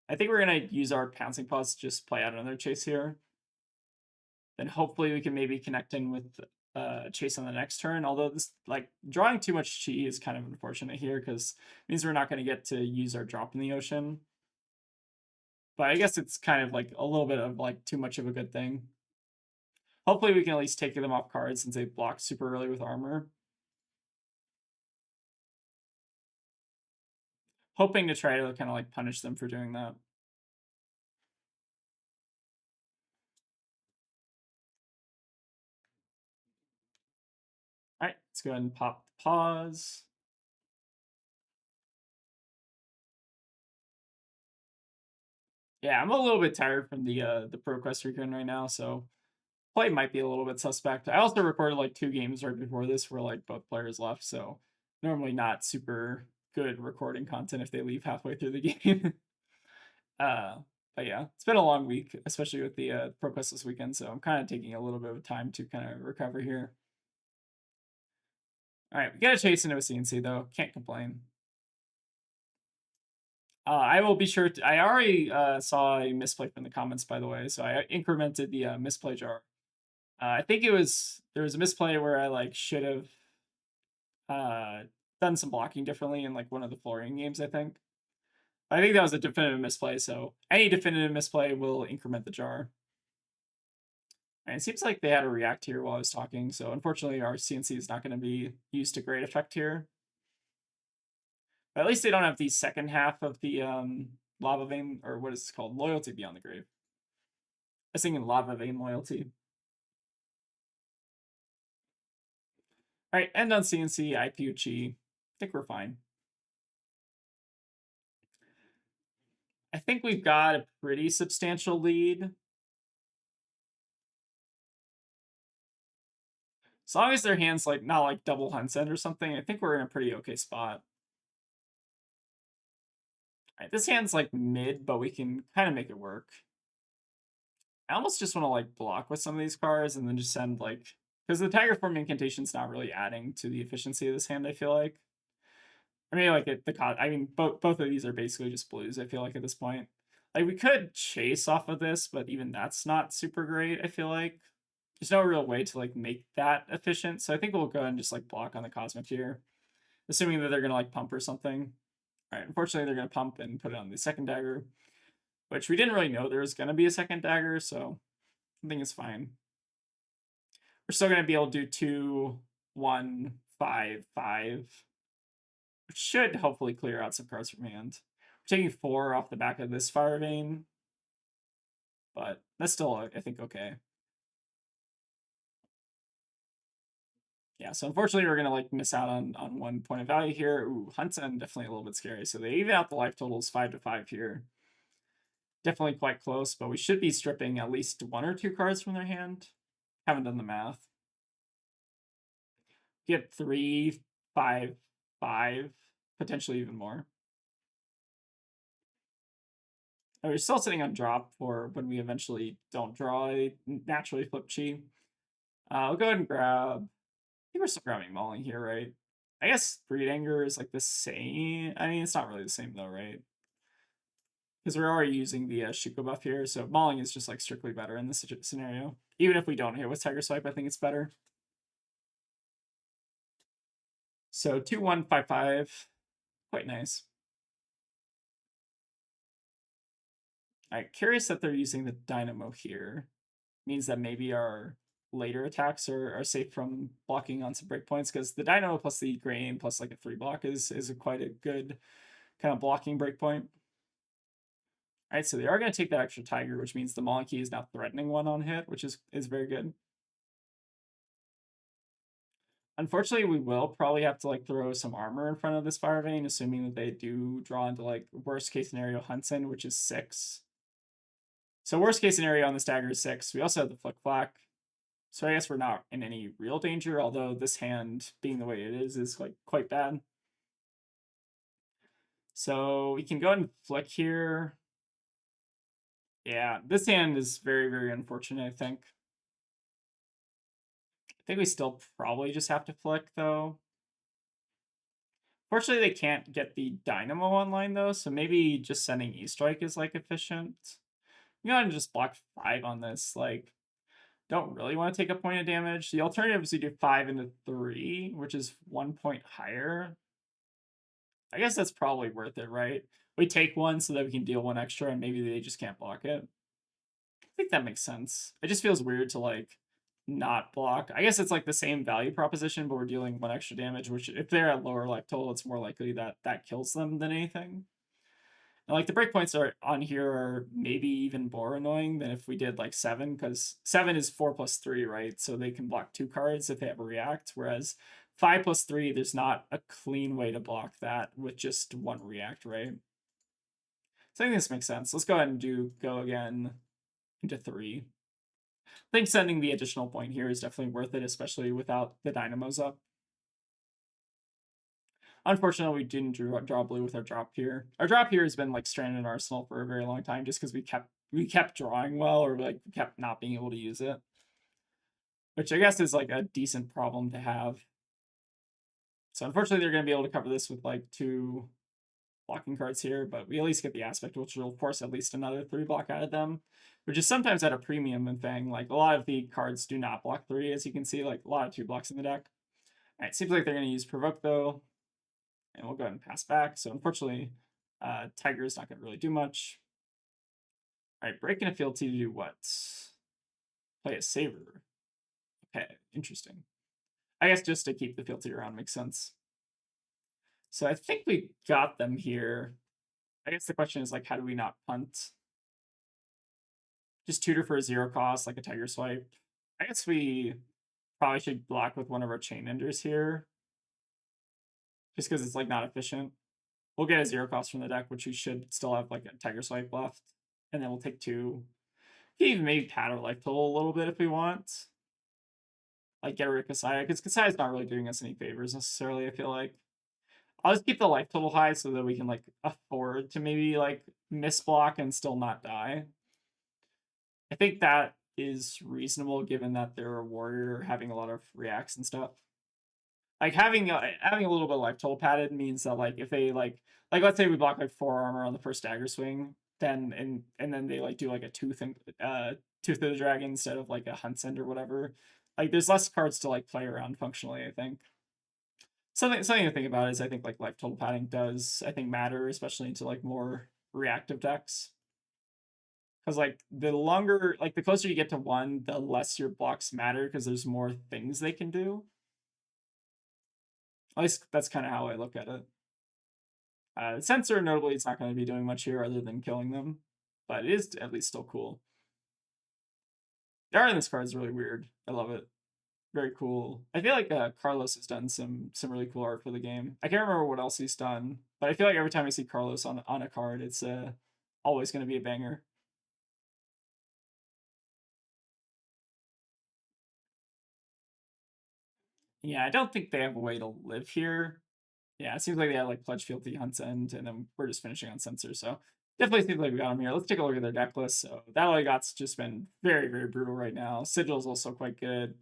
I think we're going to use our Pouncing Paws to just play out another chase here. Then hopefully we can maybe connect in with chase on the next turn. Although this, like, drawing too much chi is kind of unfortunate here because it means we're not going to get to use our drop in the ocean. But I guess it's kind of like a little bit of like too much of a good thing. Hopefully we can at least take them off cards since they block super early with armor. Hoping to try to kind of like punish them for doing that. All right, let's go ahead and pop the pause. Yeah, I'm a little bit tired from the Pro Quest weekend right now, so play might be a little bit suspect. I also recorded like 2 games right before this where like both players left, so normally not super good recording content if they leave halfway through the game. But yeah, it's been a long week, especially with the Pro Quest this weekend, so I'm kind of taking a little bit of time to kind of recover here. All right, we got to chase into a CNC though. Can't complain. I will be sure to. I already saw a misplay from the comments, by the way, so I incremented the misplay jar. I think there was a misplay where I like should have done some blocking differently in like one of the flooring games. I think that was a definitive misplay. So any definitive misplay will increment the jar. And it seems like they had to react here while I was talking. So unfortunately, our CNC is not going to be used to great effect here. But at least they don't have the second half of the lava vein, or what is it called? Loyalty Beyond the Grave. I was thinking lava vein loyalty. All right, end on CNC, IPUG. I think we're fine. I think we've got a pretty substantial lead. As long as their hand's like not like double Huntsend or something, I think we're in a pretty okay spot. All right, this hand's like mid, but we can kind of make it work. I almost just want to like block with some of these cards and then just send like, because the Tiger Form incantation's not really adding to the efficiency of this hand, I feel like. I mean, like I mean, both of these are basically just blues, I feel like, at this point. Like, we could chase off of this, but even that's not super great, I feel like. There's no real way to like make that efficient, so I think we'll go ahead and just like block on the Cosmic here, assuming that they're gonna like pump or something. All right, unfortunately they're gonna pump and put it on the second dagger, which we didn't really know there was gonna be a second dagger, so I think it's fine. We're still gonna be able to do 2, 1, 5, 5, which should hopefully clear out some cards from hand. We're taking 4 off the back of this Fire Vein, but that's still, I think, okay. Yeah, so unfortunately we're gonna like miss out on 1 point of value here. Ooh, Huntsend definitely a little bit scary. So they even out the life totals 5 to 5 here. Definitely quite close, but we should be stripping at least 1 or 2 cards from their hand. Haven't done the math. Get 3, 5, 5, potentially even more. And we're still sitting on drop for when we eventually don't draw a naturally flip chi. I'll go ahead and grab. I think we're still grabbing Mauling here, right? I guess Breed Anger is like the same. I mean, it's not really the same though, right? Because we're already using the Shuko buff here, so Mauling is just like strictly better in this scenario. Even if we don't hit with Tiger Swipe, I think it's better. So 2, 1, 5, 5. Quite nice. All right, curious that they're using the Dynamo here. Means that maybe our later attacks are safe from blocking on some breakpoints, because the Dynamo plus the Grain plus like a 3 block is quite a good kind of blocking breakpoint. All right, so they are going to take that extra Tiger, which means the Monkey is now threatening 1 on hit, which is very good. Unfortunately, we will probably have to like throw some armor in front of this Fire Vein, assuming that they do draw into like worst case scenario Hunson, which is 6. So worst case scenario on the stagger is 6. We also have the Flick Flack. So I guess we're not in any real danger, although this hand, being the way it is like quite bad. So we can go ahead and flick here. Yeah, this hand is very, very unfortunate, I think. I think we still probably just have to flick, though. Fortunately, they can't get the Dynamo online, though, so maybe just sending E-Strike is, like, efficient. I'm going to just block 5 on this. Like, don't really want to take a point of damage. The alternative is to do 5 into 3, which is 1 point higher. I guess that's probably worth it, right? We take 1 so that we can deal 1 extra, and maybe they just can't block it. I think that makes sense. It just feels weird to, like, not block. I guess it's like the same value proposition, but we're dealing 1 extra damage, which if they're at lower life total, it's more likely that that kills them than anything. And like the breakpoints are on here are maybe even more annoying than if we did like 7, because 7 is 4 plus 3, right? So they can block 2 cards if they have a react, whereas 5 plus 3, there's not a clean way to block that with just 1 react, right? So I think this makes sense. Let's go ahead and go again into 3. I think sending the additional point here is definitely worth it, especially without the Dynamos up. Unfortunately, we didn't draw blue with our drop here. Our drop here has been like stranded in Arsenal for a very long time, just because we kept drawing well, or like kept not being able to use it, which I guess is like a decent problem to have. So unfortunately, they're going to be able to cover this with like 2 blocking cards here, but we at least get the aspect, which will force at least another 3 block out of them, which is sometimes at a premium in Fang. Like a lot of the cards do not block 3, as you can see, like a lot of 2 blocks in the deck. All right, seems like they're going to use Provoke though, and we'll go ahead and pass back. So unfortunately, Tiger is not going to really do much. All right, break in a fealty to do what? Play a Saver. Okay, interesting. I guess just to keep the fealty around makes sense. So I think we got them here. I guess the question is like, how do we not punt? Just tutor for a 0 cost, like a Tiger Swipe. I guess we probably should block with one of our Chain Enders here, just because it's like not efficient. We'll get a 0 cost from the deck, which we should still have like a Tiger Swipe left, and then we'll take 2. We can even maybe pad our life total a little bit if we want. Like get rid of Kasaya, because Kasaya's not really doing us any favors necessarily, I feel like. I'll just keep the life total high so that we can like afford to maybe like misblock and still not die. I think that is reasonable given that they're a warrior having a lot of reacts and stuff. Like having a little bit of life total padded means that like if they like let's say we block like 4 armor on the first dagger swing, then and then they like do like a tooth of the dragon instead of like a Hunsend or whatever. Like there's less cards to like play around functionally, I think. Something to think about is I think like life total padding does I think matter, especially into like more reactive decks. Because like the longer, like the closer you get to 1, the less your blocks matter because there's more things they can do. At least that's kind of how I look at it. Sensor, notably, it's not going to be doing much here other than killing them, but it is at least still cool. The art in this card is really weird. I love it. Very cool. I feel like Carlos has done some really cool art for the game. I can't remember what else he's done, but I feel like every time I see Carlos on a card, it's always going to be a banger. Yeah, I don't think they have a way to live here. Yeah, it seems like they have like Pledge Fealty, Hunt's End, and then we're just finishing on Censor. So definitely seems like we got them here. Let's take a look at their deck list. So that all I got's just been very, very brutal right now. Sigil's also quite good.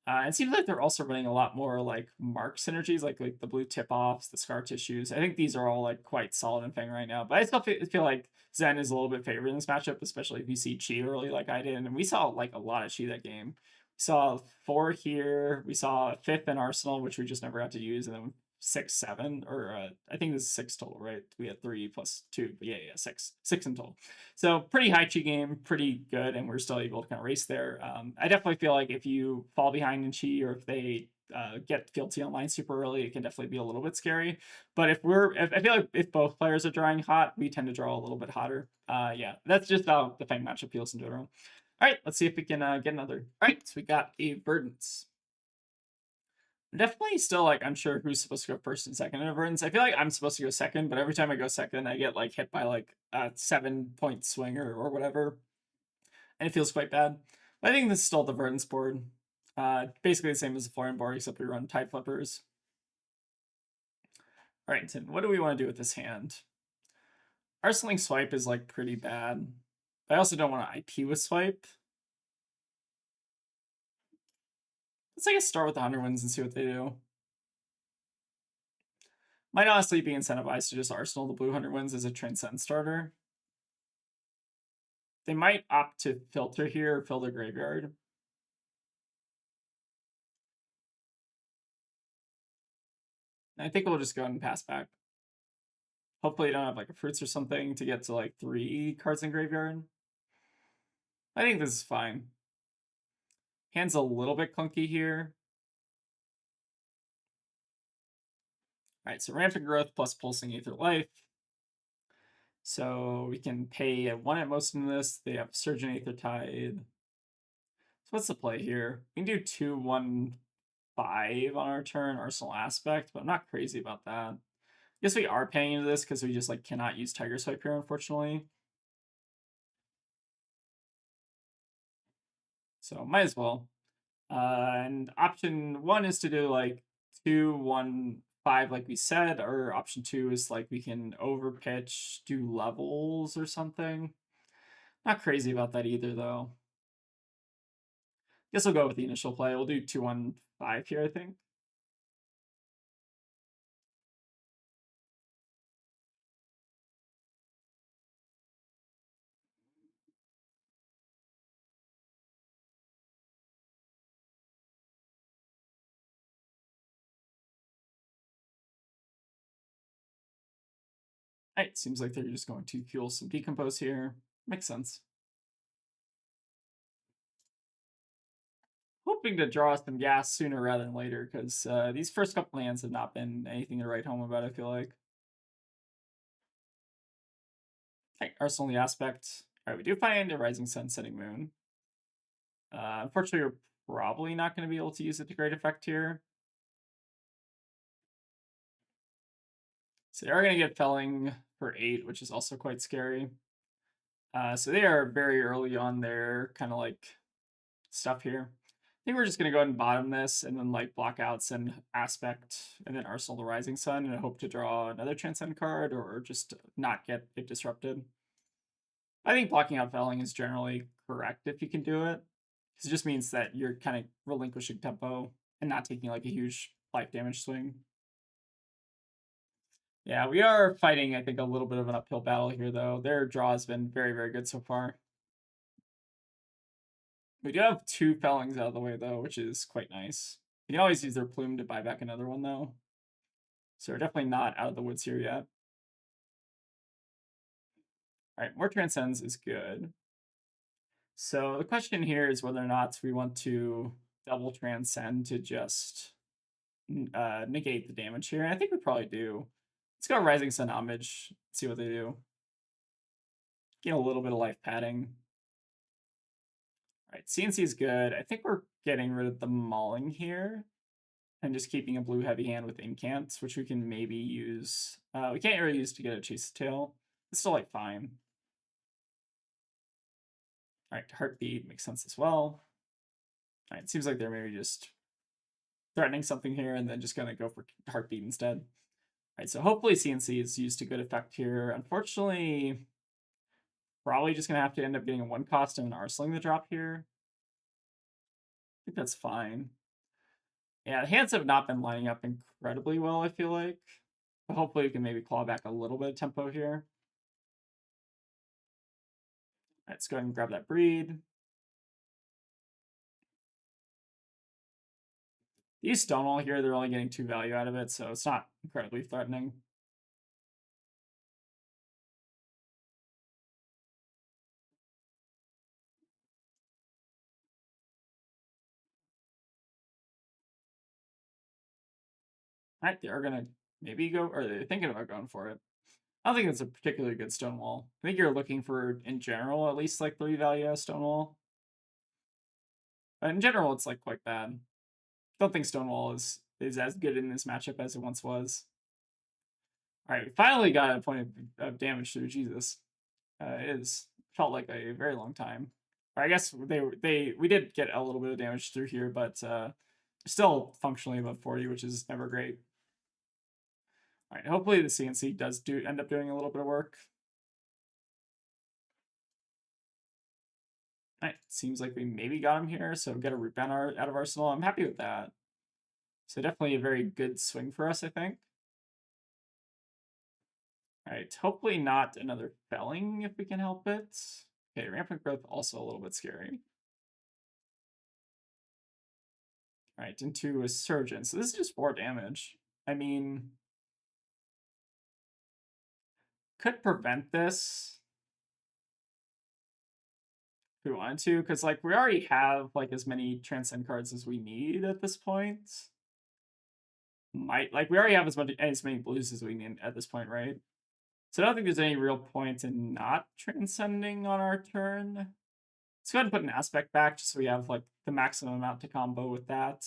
It seems like they're also running a lot more like mark synergies, like the blue tip offs, the scar tissues. I think these are all like quite solid in Fang right now. But I still feel like Zen is a little bit favored in this matchup, especially if you see Chi early like I did. And we saw like a lot of Chi that game. We saw 4 here. We saw 5th in Arsenal, which we just never got to use, and then 6, 7, or I think this is 6 total, right? We had 3 plus 2, but yeah, 6 in total. So pretty high chi game, pretty good, and we're still able to kind of race there. I definitely feel like if you fall behind in chi, or if they get field T online super early, it can definitely be a little bit scary. But if I feel like if both players are drawing hot, we tend to draw a little bit hotter. Yeah, that's just how the Fang matchup feels in general. All right, let's see if we can get another. All right, so we got a Verdance. I'm definitely still like unsure who's supposed to go first and second in Verdance. I feel like I'm supposed to go second, but every time I go second, I get like hit by like a 7-point swing or whatever, and it feels quite bad. But I think this is still the Verdance board. Basically the same as the Florian board, except we run Tide Flippers. All right, so what do we want to do with this hand? Arsenling Swipe is like pretty bad. I also don't want to IP with Swipe. Let's I guess start with the 100 wins and see what they do. Might honestly be incentivized to just Arsenal the blue 100 wins as a Transcend starter. They might opt to filter here or fill their graveyard. I think we'll just go ahead and pass back. Hopefully you don't have like a fruits or something to get to like 3 cards in graveyard. I think this is fine. Hand's a little bit clunky here. Alright, so Rampant Growth plus Pulsing Aether Life. So we can pay a 1 at most in this. They have Surgeon Aether Tide. So what's the play here? We can do 2, 1, 5 on our turn, Arsenal Aspect, but I'm not crazy about that. I guess we are paying into this because we just like cannot use Tiger Swipe here, unfortunately. So might as well. And option 1 is to do like 2, 1, 5, like we said, or option 2 is like we can overpitch, do levels or something. Not crazy about that either, though. Guess we'll go with the initial play. We'll do 2, 1, 5 here, I think. Alright, seems like they're just going to fuel some decompose here. Makes sense. Hoping to draw some gas sooner rather than later, because these first couple lands have not been anything to write home about, I feel like. Okay, Arsenal the Aspect. Alright, we do find a Rising Sun, Setting Moon. Unfortunately, we're probably not going to be able to use it to great effect here. So they are going to get Felling for 8, which is also quite scary. So they are very early on their kind of like stuff here. I think we're just going to go ahead and bottom this and then like block out, send Aspect, and then Arsenal the Rising Sun, and hope to draw another Transcend card or just not get it disrupted. I think blocking out Felling is generally correct if you can do it. Because it just means that you're kind of relinquishing tempo and not taking like a huge life damage swing. Yeah, we are fighting, I think, a little bit of an uphill battle here, though. Their draw has been very, very good so far. We do have 2 Fellings out of the way, though, which is quite nice. You can always use their Plume to buy back another one, though. So we're definitely not out of the woods here yet. All right, more Transcends is good. So the question here is whether or not we want to double Transcend to just negate the damage here. And I think we probably do. Let's go Rising Sun Homage, see what they do. Get a little bit of life padding. All right, CNC is good. I think we're getting rid of the Mauling here and just keeping a blue heavy hand with Incants, which we can maybe use. We can't really use to get a Chase Tail. It's still like fine. All right, Heartbeat makes sense as well. All right, it seems like they're maybe just threatening something here and then just gonna go for Heartbeat instead. All right, so hopefully CNC is used to good effect here. Unfortunately, probably just gonna have to end up getting a 1 cost and an Arsenal the drop here. I think that's fine. Yeah, the hands have not been lining up incredibly well, I feel like. But hopefully we can maybe claw back a little bit of tempo here. Let's go ahead and grab that breed. They use Stonewall here, they're only getting 2 value out of it, so it's not incredibly threatening. Alright, they are gonna maybe go, or they're thinking about going for it. I don't think it's a particularly good Stonewall. I think you're looking for, in general, at least like 3 value out of Stonewall. But in general, it's like quite bad. Don't think Stonewall is as good in this matchup as it once was. Alright, we finally got a point of damage through Jesus. It is felt like a very long time. Or I guess we did get a little bit of damage through here, but still functionally above 40, which is never great. All right, hopefully the CNC does end up doing a little bit of work. All right, seems like we maybe got him here, so get a root banner out of Arsenal. I'm happy with that. So definitely a very good swing for us, I think. All right, hopefully not another felling if we can help it. Okay, rampant growth also a little bit scary. All right, into a surgeon. So this is just 4 damage. I mean, could prevent this if we wanted to, because like we already have like as many transcend cards as we need at this point. We already have as many blues as we need at this point, right? So I don't think there's any real point in not transcending on our turn. Let's go ahead and put an aspect back just so we have like the maximum amount to combo with that.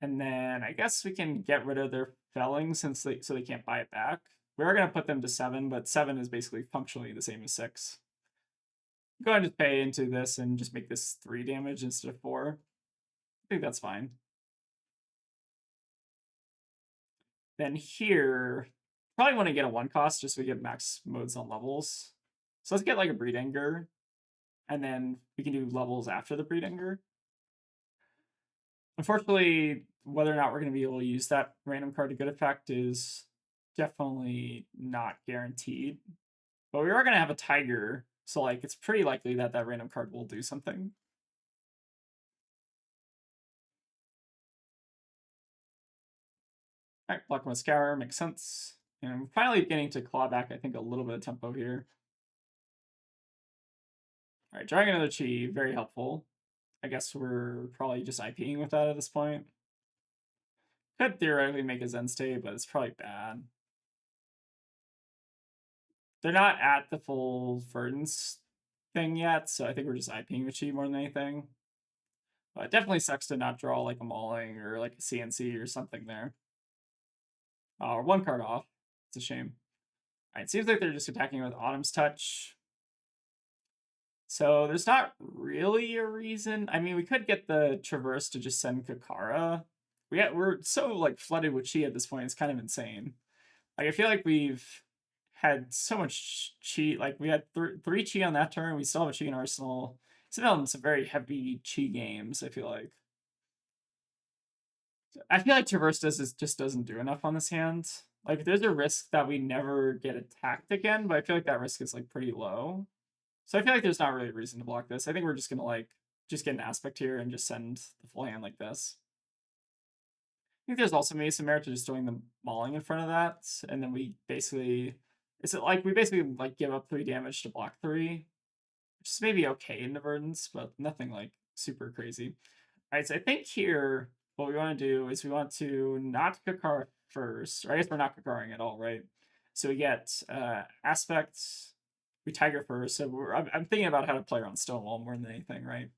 And then I guess we can get rid of their felling so they can't buy it back. We are going to put them to 7, but 7 is basically functionally the same as 6. Go ahead and just pay into this and just make this 3 damage instead of 4. I think that's fine. Then here, probably want to get a 1 cost just so we get max modes on levels. So let's get like a Breed Anger, and then we can do levels after the Breed Anger. Unfortunately, whether or not we're going to be able to use that random card to good effect is definitely not guaranteed. But we are going to have a Tiger, so like it's pretty likely that that random card will do something. All right, block my Scour makes sense. And I'm finally beginning to claw back, I think, a little bit of tempo here. All right, drawing another Chi, very helpful. I guess we're probably just IPing with that at this point. Could theoretically make a Zen state, but it's probably bad. They're not at the full Verdance thing yet, so I think we're just IPing with Chi more than anything. But it definitely sucks to not draw like a Mauling or like a CNC or something there. Or 1 card off. It's a shame. All right, seems like they're just attacking with Autumn's Touch. So there's not really a reason. I mean, we could get the Traverse to just send Kakara. We're so like flooded with Chi at this point. It's kind of insane. Like I feel like we've had so much Chi. Like we had 3 Chi on that turn. We still have a Chi in Arsenal. It's been some very heavy Chi games. I feel like Traverse just doesn't do enough on this hand. Like there's a risk that we never get attacked again, but I feel like that risk is like pretty low. So I feel like there's not really a reason to block this. I think we're just gonna like just get an aspect here and just send the full hand like this. I think there's also maybe some merit to just doing the mauling in front of that, and then we basically we basically like give up 3 damage to block 3, which is maybe okay in the Verdance, but nothing like super crazy. All right, so I think here what we want to do is we want to not Kakara first, or I guess we're not Kakaring at all, right? So we get aspect, we Tiger first. So I'm thinking about how to play around Stonewall more than anything, right?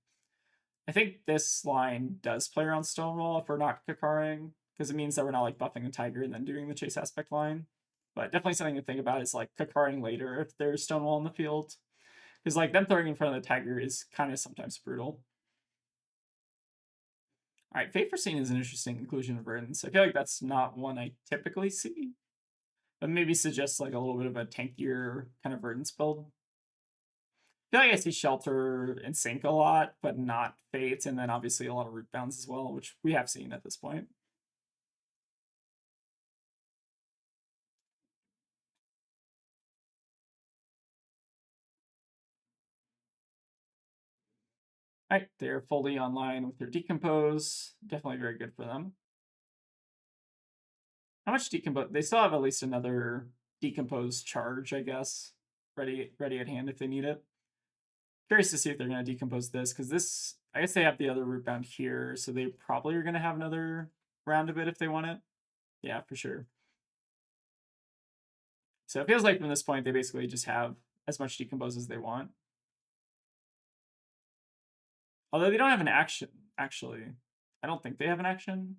I think this line does play around Stonewall if we're not Kakaring, because it means that we're not like buffing the Tiger and then doing the chase aspect line. But definitely something to think about is like Kakaring later if there's Stonewall in the field. Because like them throwing in front of the Tiger is kind of sometimes brutal. All right, Fate Foreseen is an interesting inclusion of Verdance. I feel like that's not one I typically see, but maybe suggests like a little bit of a tankier kind of Verdance build. I feel like I see Shelter and Sync a lot, but not Fate, and then obviously a lot of Root Bounds as well, which we have seen at this point. Right, they're fully online with their decompose. Definitely very good for them. How much decompose? They still have at least another decompose charge, I guess, ready at hand if they need it. Curious to see if they're going to decompose this, because this, I guess they have the other root bound here, so they probably are going to have another round of it if they want it. Yeah, for sure. So it feels like from this point, they basically just have as much decompose as they want. Although they don't have an action, actually. I don't think they have an action.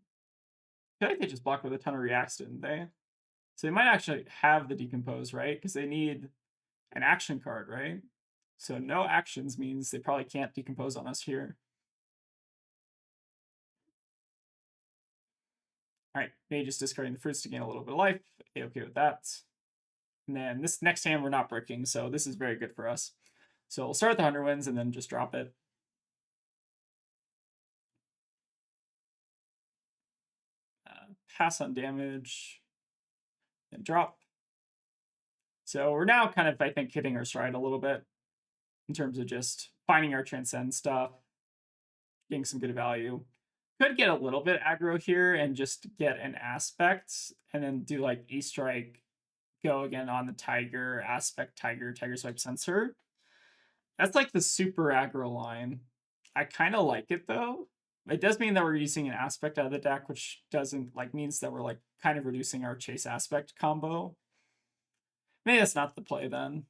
I feel like they just blocked with a ton of reacts, didn't they? So they might actually have the decompose, right? Because they need an action card, right? So no actions means they probably can't decompose on us here. All right, maybe just discarding the fruits to gain a little bit of life. Okay with that. And then this next hand we're not breaking, so this is very good for us. So we'll start with the 100 wins and then just drop it. Pass on damage and drop. So we're now kind of, I think, hitting our stride a little bit in terms of just finding our transcend stuff, getting some good value. Could get a little bit aggro here and just get an aspect and then do like E-Strike, go again on the Tiger, aspect Tiger, Tiger Swipe Sensor. That's like the super aggro line. I kind of like it though. It does mean that we're using an aspect out of the deck, which doesn't like means that we're like kind of reducing our chase aspect combo. Maybe that's not the play then.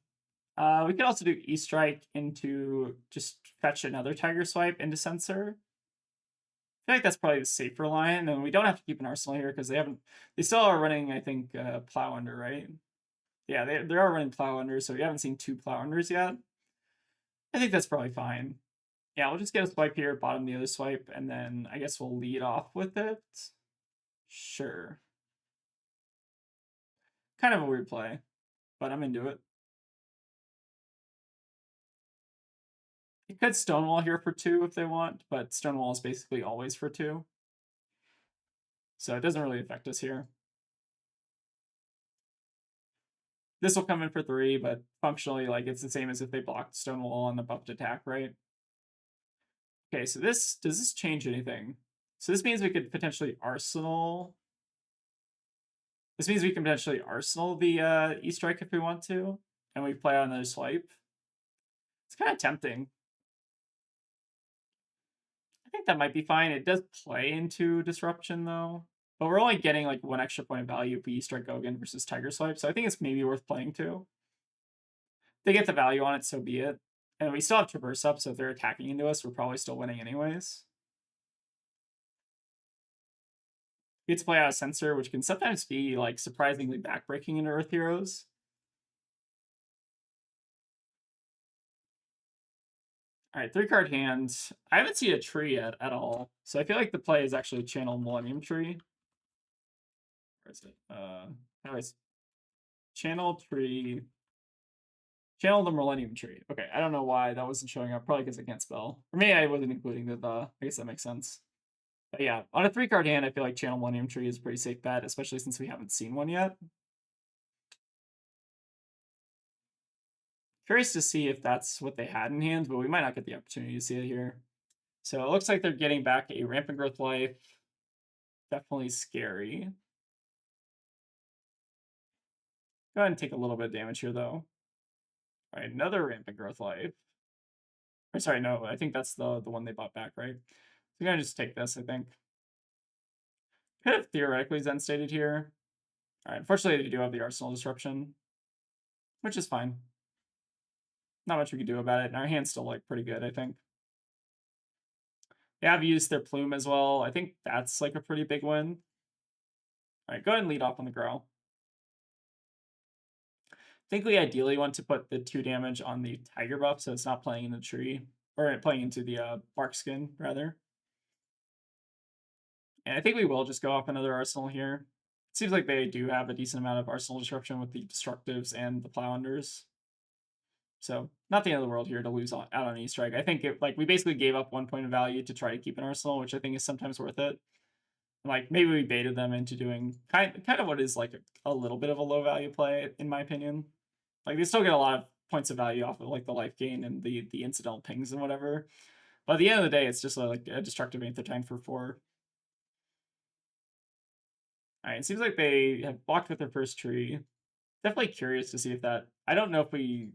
We could also do E-Strike into just fetch another Tiger Swipe into Sensor. I feel like that's probably the safer line, and we don't have to keep an arsenal here because they still are running, I think, Plow Under, right? Yeah, they are running Plow Under, so we haven't seen 2 Plow Unders yet. I think that's probably fine. Yeah, we'll just get a swipe here, bottom the other swipe, and then I guess we'll lead off with it. Sure. Kind of a weird play, but I'm into it. You could Stonewall here for 2 if they want, but Stonewall is basically always for 2. So it doesn't really affect us here. This will come in for 3, but functionally, like, it's the same as if they blocked Stonewall on the buffed attack, right? Okay, so does this change anything? So this means we could potentially Arsenal. This means we can potentially Arsenal the E-Strike if we want to, and we play on another swipe. It's kind of tempting. I think that might be fine. It does play into Disruption, though. But we're only getting like 1 extra point of value if we E-Strike Gogan versus Tiger Swipe, so I think it's maybe worth playing too. They get the value on it, so be it. And we still have Traverse up, so if they're attacking into us, we're probably still winning anyways. We get to play out a Sensor, which can sometimes be like surprisingly backbreaking into Earth Heroes. All right, 3-card hands. I haven't seen a tree yet at all, so I feel like the play is actually Channel Millennium Tree. Where is it? Anyways, Channel Tree. Channel the Millennium Tree. Okay, I don't know why that wasn't showing up. Probably because I can't spell. For me, I wasn't including the. I guess that makes sense. But yeah, on a 3-card hand, I feel like Channel Millennium Tree is a pretty safe bet, especially since we haven't seen one yet. Curious to see if that's what they had in hand, but we might not get the opportunity to see it here. So it looks like they're getting back a Rampant Growth Life. Definitely scary. Go ahead and take a little bit of damage here, though. All right, another Rampant Growth Life. Or sorry, no, I think that's the one they bought back, right? So I'm gonna just take this, I think. Could have theoretically Zen stated here. All right, unfortunately, they do have the Arsenal Disruption, which is fine. Not much we can do about it, and our hand's still like pretty good, I think. They have used their Plume as well. I think that's like a pretty big win. All right, go ahead and lead off on the Growl. I think we ideally want to put the 2 damage on the Tiger buff, so it's not playing in the tree, or playing into the Bark Skin, rather. And I think we will just go off another Arsenal here. It seems like they do have a decent amount of Arsenal Disruption with the Destructives and the Plow Unders. So not the end of the world here to lose out on E-Strike. I think we basically gave up 1 point of value to try to keep an Arsenal, which I think is sometimes worth it. Like maybe we baited them into doing kind of what is like a little bit of a low value play, in my opinion. Like they still get a lot of points of value off of like the life gain and the incidental pings and whatever. But at the end of the day, it's just like a destructive Aether for 4. Alright, it seems like they have blocked with their first tree. Definitely curious to see if that... I don't know if we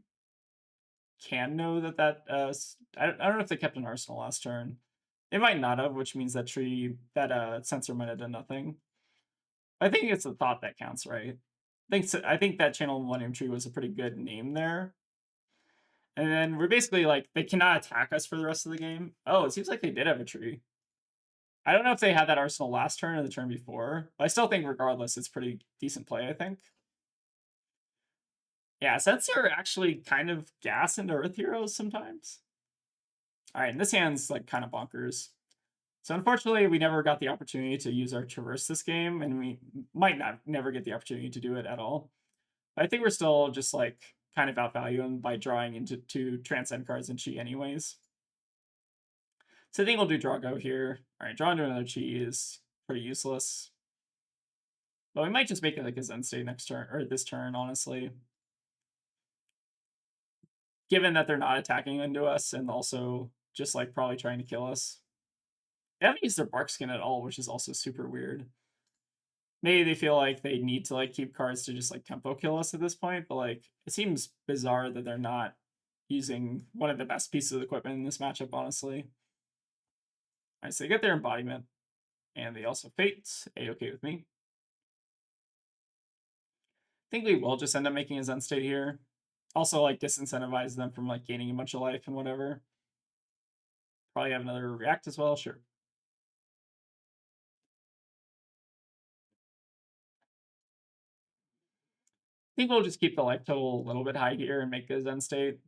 can know that I don't know if they kept an arsenal last turn. They might not have, which means that tree, that sensor might have done nothing. I think it's the thought that counts, right? I think that Channel Millennium Tree was a pretty good name there. And then we're basically like, they cannot attack us for the rest of the game. Oh, it seems like they did have a tree. I don't know if they had that arsenal last turn or the turn before, but I still think regardless, it's pretty decent play, I think. Yeah, sets are actually kind of gas into Earth Heroes sometimes. All right, and this hand's like kind of bonkers. So unfortunately, we never got the opportunity to use our Traverse this game, and we might not never get the opportunity to do it at all. But I think we're still just like kind of outvaluing by drawing into 2 Transcend cards in Chi anyways. So I think we'll do Drago here. All right, draw into another Chi is pretty useless. But we might just make it like a Zen State next turn, or this turn, honestly. Given that they're not attacking into us and also just like probably trying to kill us. They haven't used their Bark Skin at all, which is also super weird. Maybe they feel like they need to like keep cards to just like tempo kill us at this point, but like it seems bizarre that they're not using one of the best pieces of equipment in this matchup, honestly. All right, so they get their embodiment, and they also fate. A-okay with me. I think we will just end up making a Zen State here. Also, like, disincentivize them from, like, gaining a bunch of life and whatever. Probably have another react as well, sure. I think we'll just keep the life total a little bit high here and make the Zen State.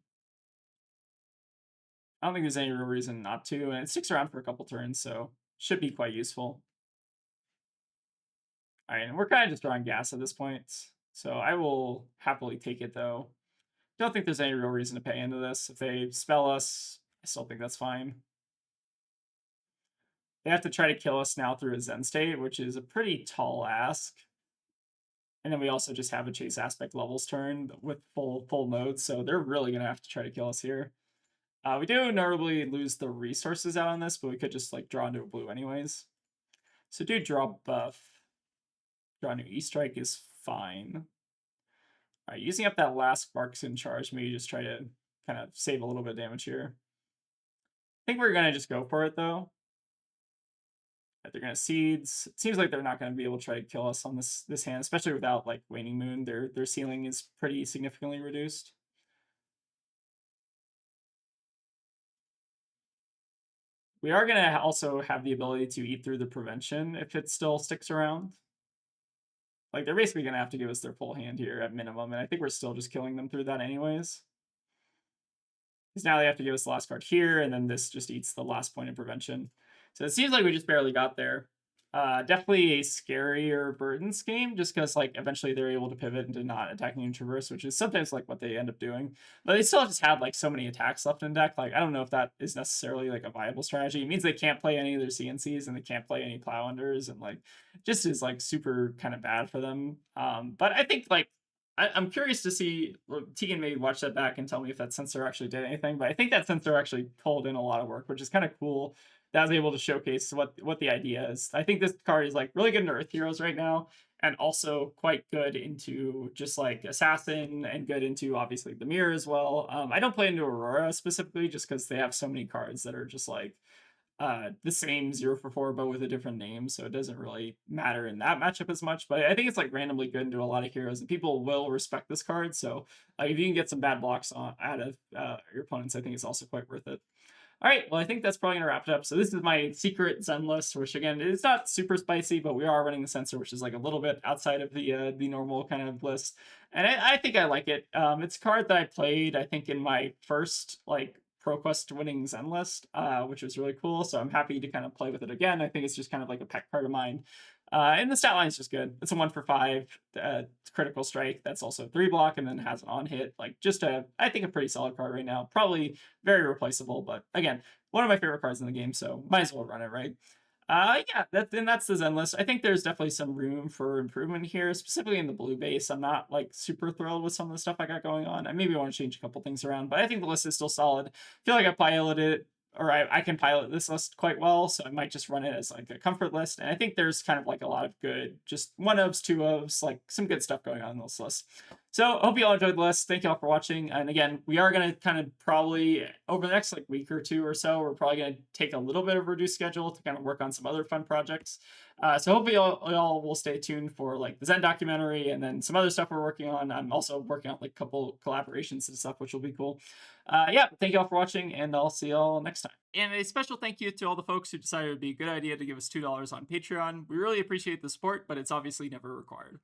I don't think there's any real reason not to, and it sticks around for a couple turns, so should be quite useful. All right, and we're kind of just drawing gas at this point, so I will happily take it, though. Don't think there's any real reason to pay into this. If they spell us, I still think that's fine. They have to try to kill us now through a Zen State, which is a pretty tall ask. And then we also just have a Chase Aspect levels turn with full nodes, so they're really going to have to try to kill us here. We do notably lose the resources out on this, but we could just like draw into a blue anyways. So do draw buff. Draw new E-Strike is fine. All right, using up that last Sparks in charge, maybe just try to kind of save a little bit of damage here. I think we're going to just go for it, though. They're going to Seeds. It seems like they're not going to be able to try to kill us on this hand, especially without like Waning Moon. Their ceiling is pretty significantly reduced. We are going to also have the ability to eat through the prevention if it still sticks around. Like, they're basically going to have to give us their full hand here at minimum, and I think we're still just killing them through that anyways. Because now they have to give us the last card here, and then this just eats the last point of prevention. So it seems like we just barely got there. Definitely a scarier Verdance game, just because like eventually they're able to pivot into not attacking and traverse, which is sometimes like what they end up doing. But they still just have like so many attacks left in deck. Like I don't know if that is necessarily like a viable strategy. It means they can't play any of their CNCs and they can't play any plow unders, and like just is like super kind of bad for them. But I think like I'm curious to see, Tegan maybe watch that back and tell me if that sensor actually did anything, but I think that sensor actually pulled in a lot of work, which is kind of cool. That was able to showcase what the idea is. I think this card is like really good in Earth Heroes right now, and also quite good into just like Assassin, and good into obviously the Mirror as well. I don't play into Aurora specifically just because they have so many cards that are just like the same 0 for 4 but with a different name, so it doesn't really matter in that matchup as much. But I think it's like randomly good into a lot of heroes, and people will respect this card. So if you can get some bad blocks out of your opponents, I think it's also quite worth it. All right, well, I think that's probably going to wrap it up. So this is my secret Zen list, which again, it's not super spicy, but we are running the sensor, which is like a little bit outside of the normal kind of list. And I think I like it. It's a card that I played, I think, in my first like ProQuest winning Zen list, which was really cool. So I'm happy to kind of play with it again. I think it's just kind of like a pet card of mine. And the stat line is just good. It's a 1 for 5 critical strike. That's also 3 block, and then has an on hit. Like just I think a pretty solid card right now. Probably very replaceable, but again, one of my favorite cards in the game, so might as well run it, right? Yeah, that's the Zen list. I think there's definitely some room for improvement here, specifically in the blue base. I'm not like super thrilled with some of the stuff I got going on. I maybe want to change a couple things around, but I think the list is still solid. I feel like I piloted or I can pilot this list quite well, so I might just run it as like a comfort list. And I think there's kind of like a lot of good, just one ofs, two ofs, like some good stuff going on in this list. So I hope you all enjoyed the list. Thank you all for watching. And again, we are going to kind of probably over the next like week or two or so, we're probably going to take a little bit of a reduced schedule to kind of work on some other fun projects. So hopefully y'all will stay tuned for like the Zen documentary and then some other stuff we're working on. I'm also working on like a couple collaborations and stuff, which will be cool. Yeah, thank you all for watching, and I'll see y'all next time. And a special thank you to all the folks who decided it would be a good idea to give us $2 on Patreon. We really appreciate the support, but it's obviously never required.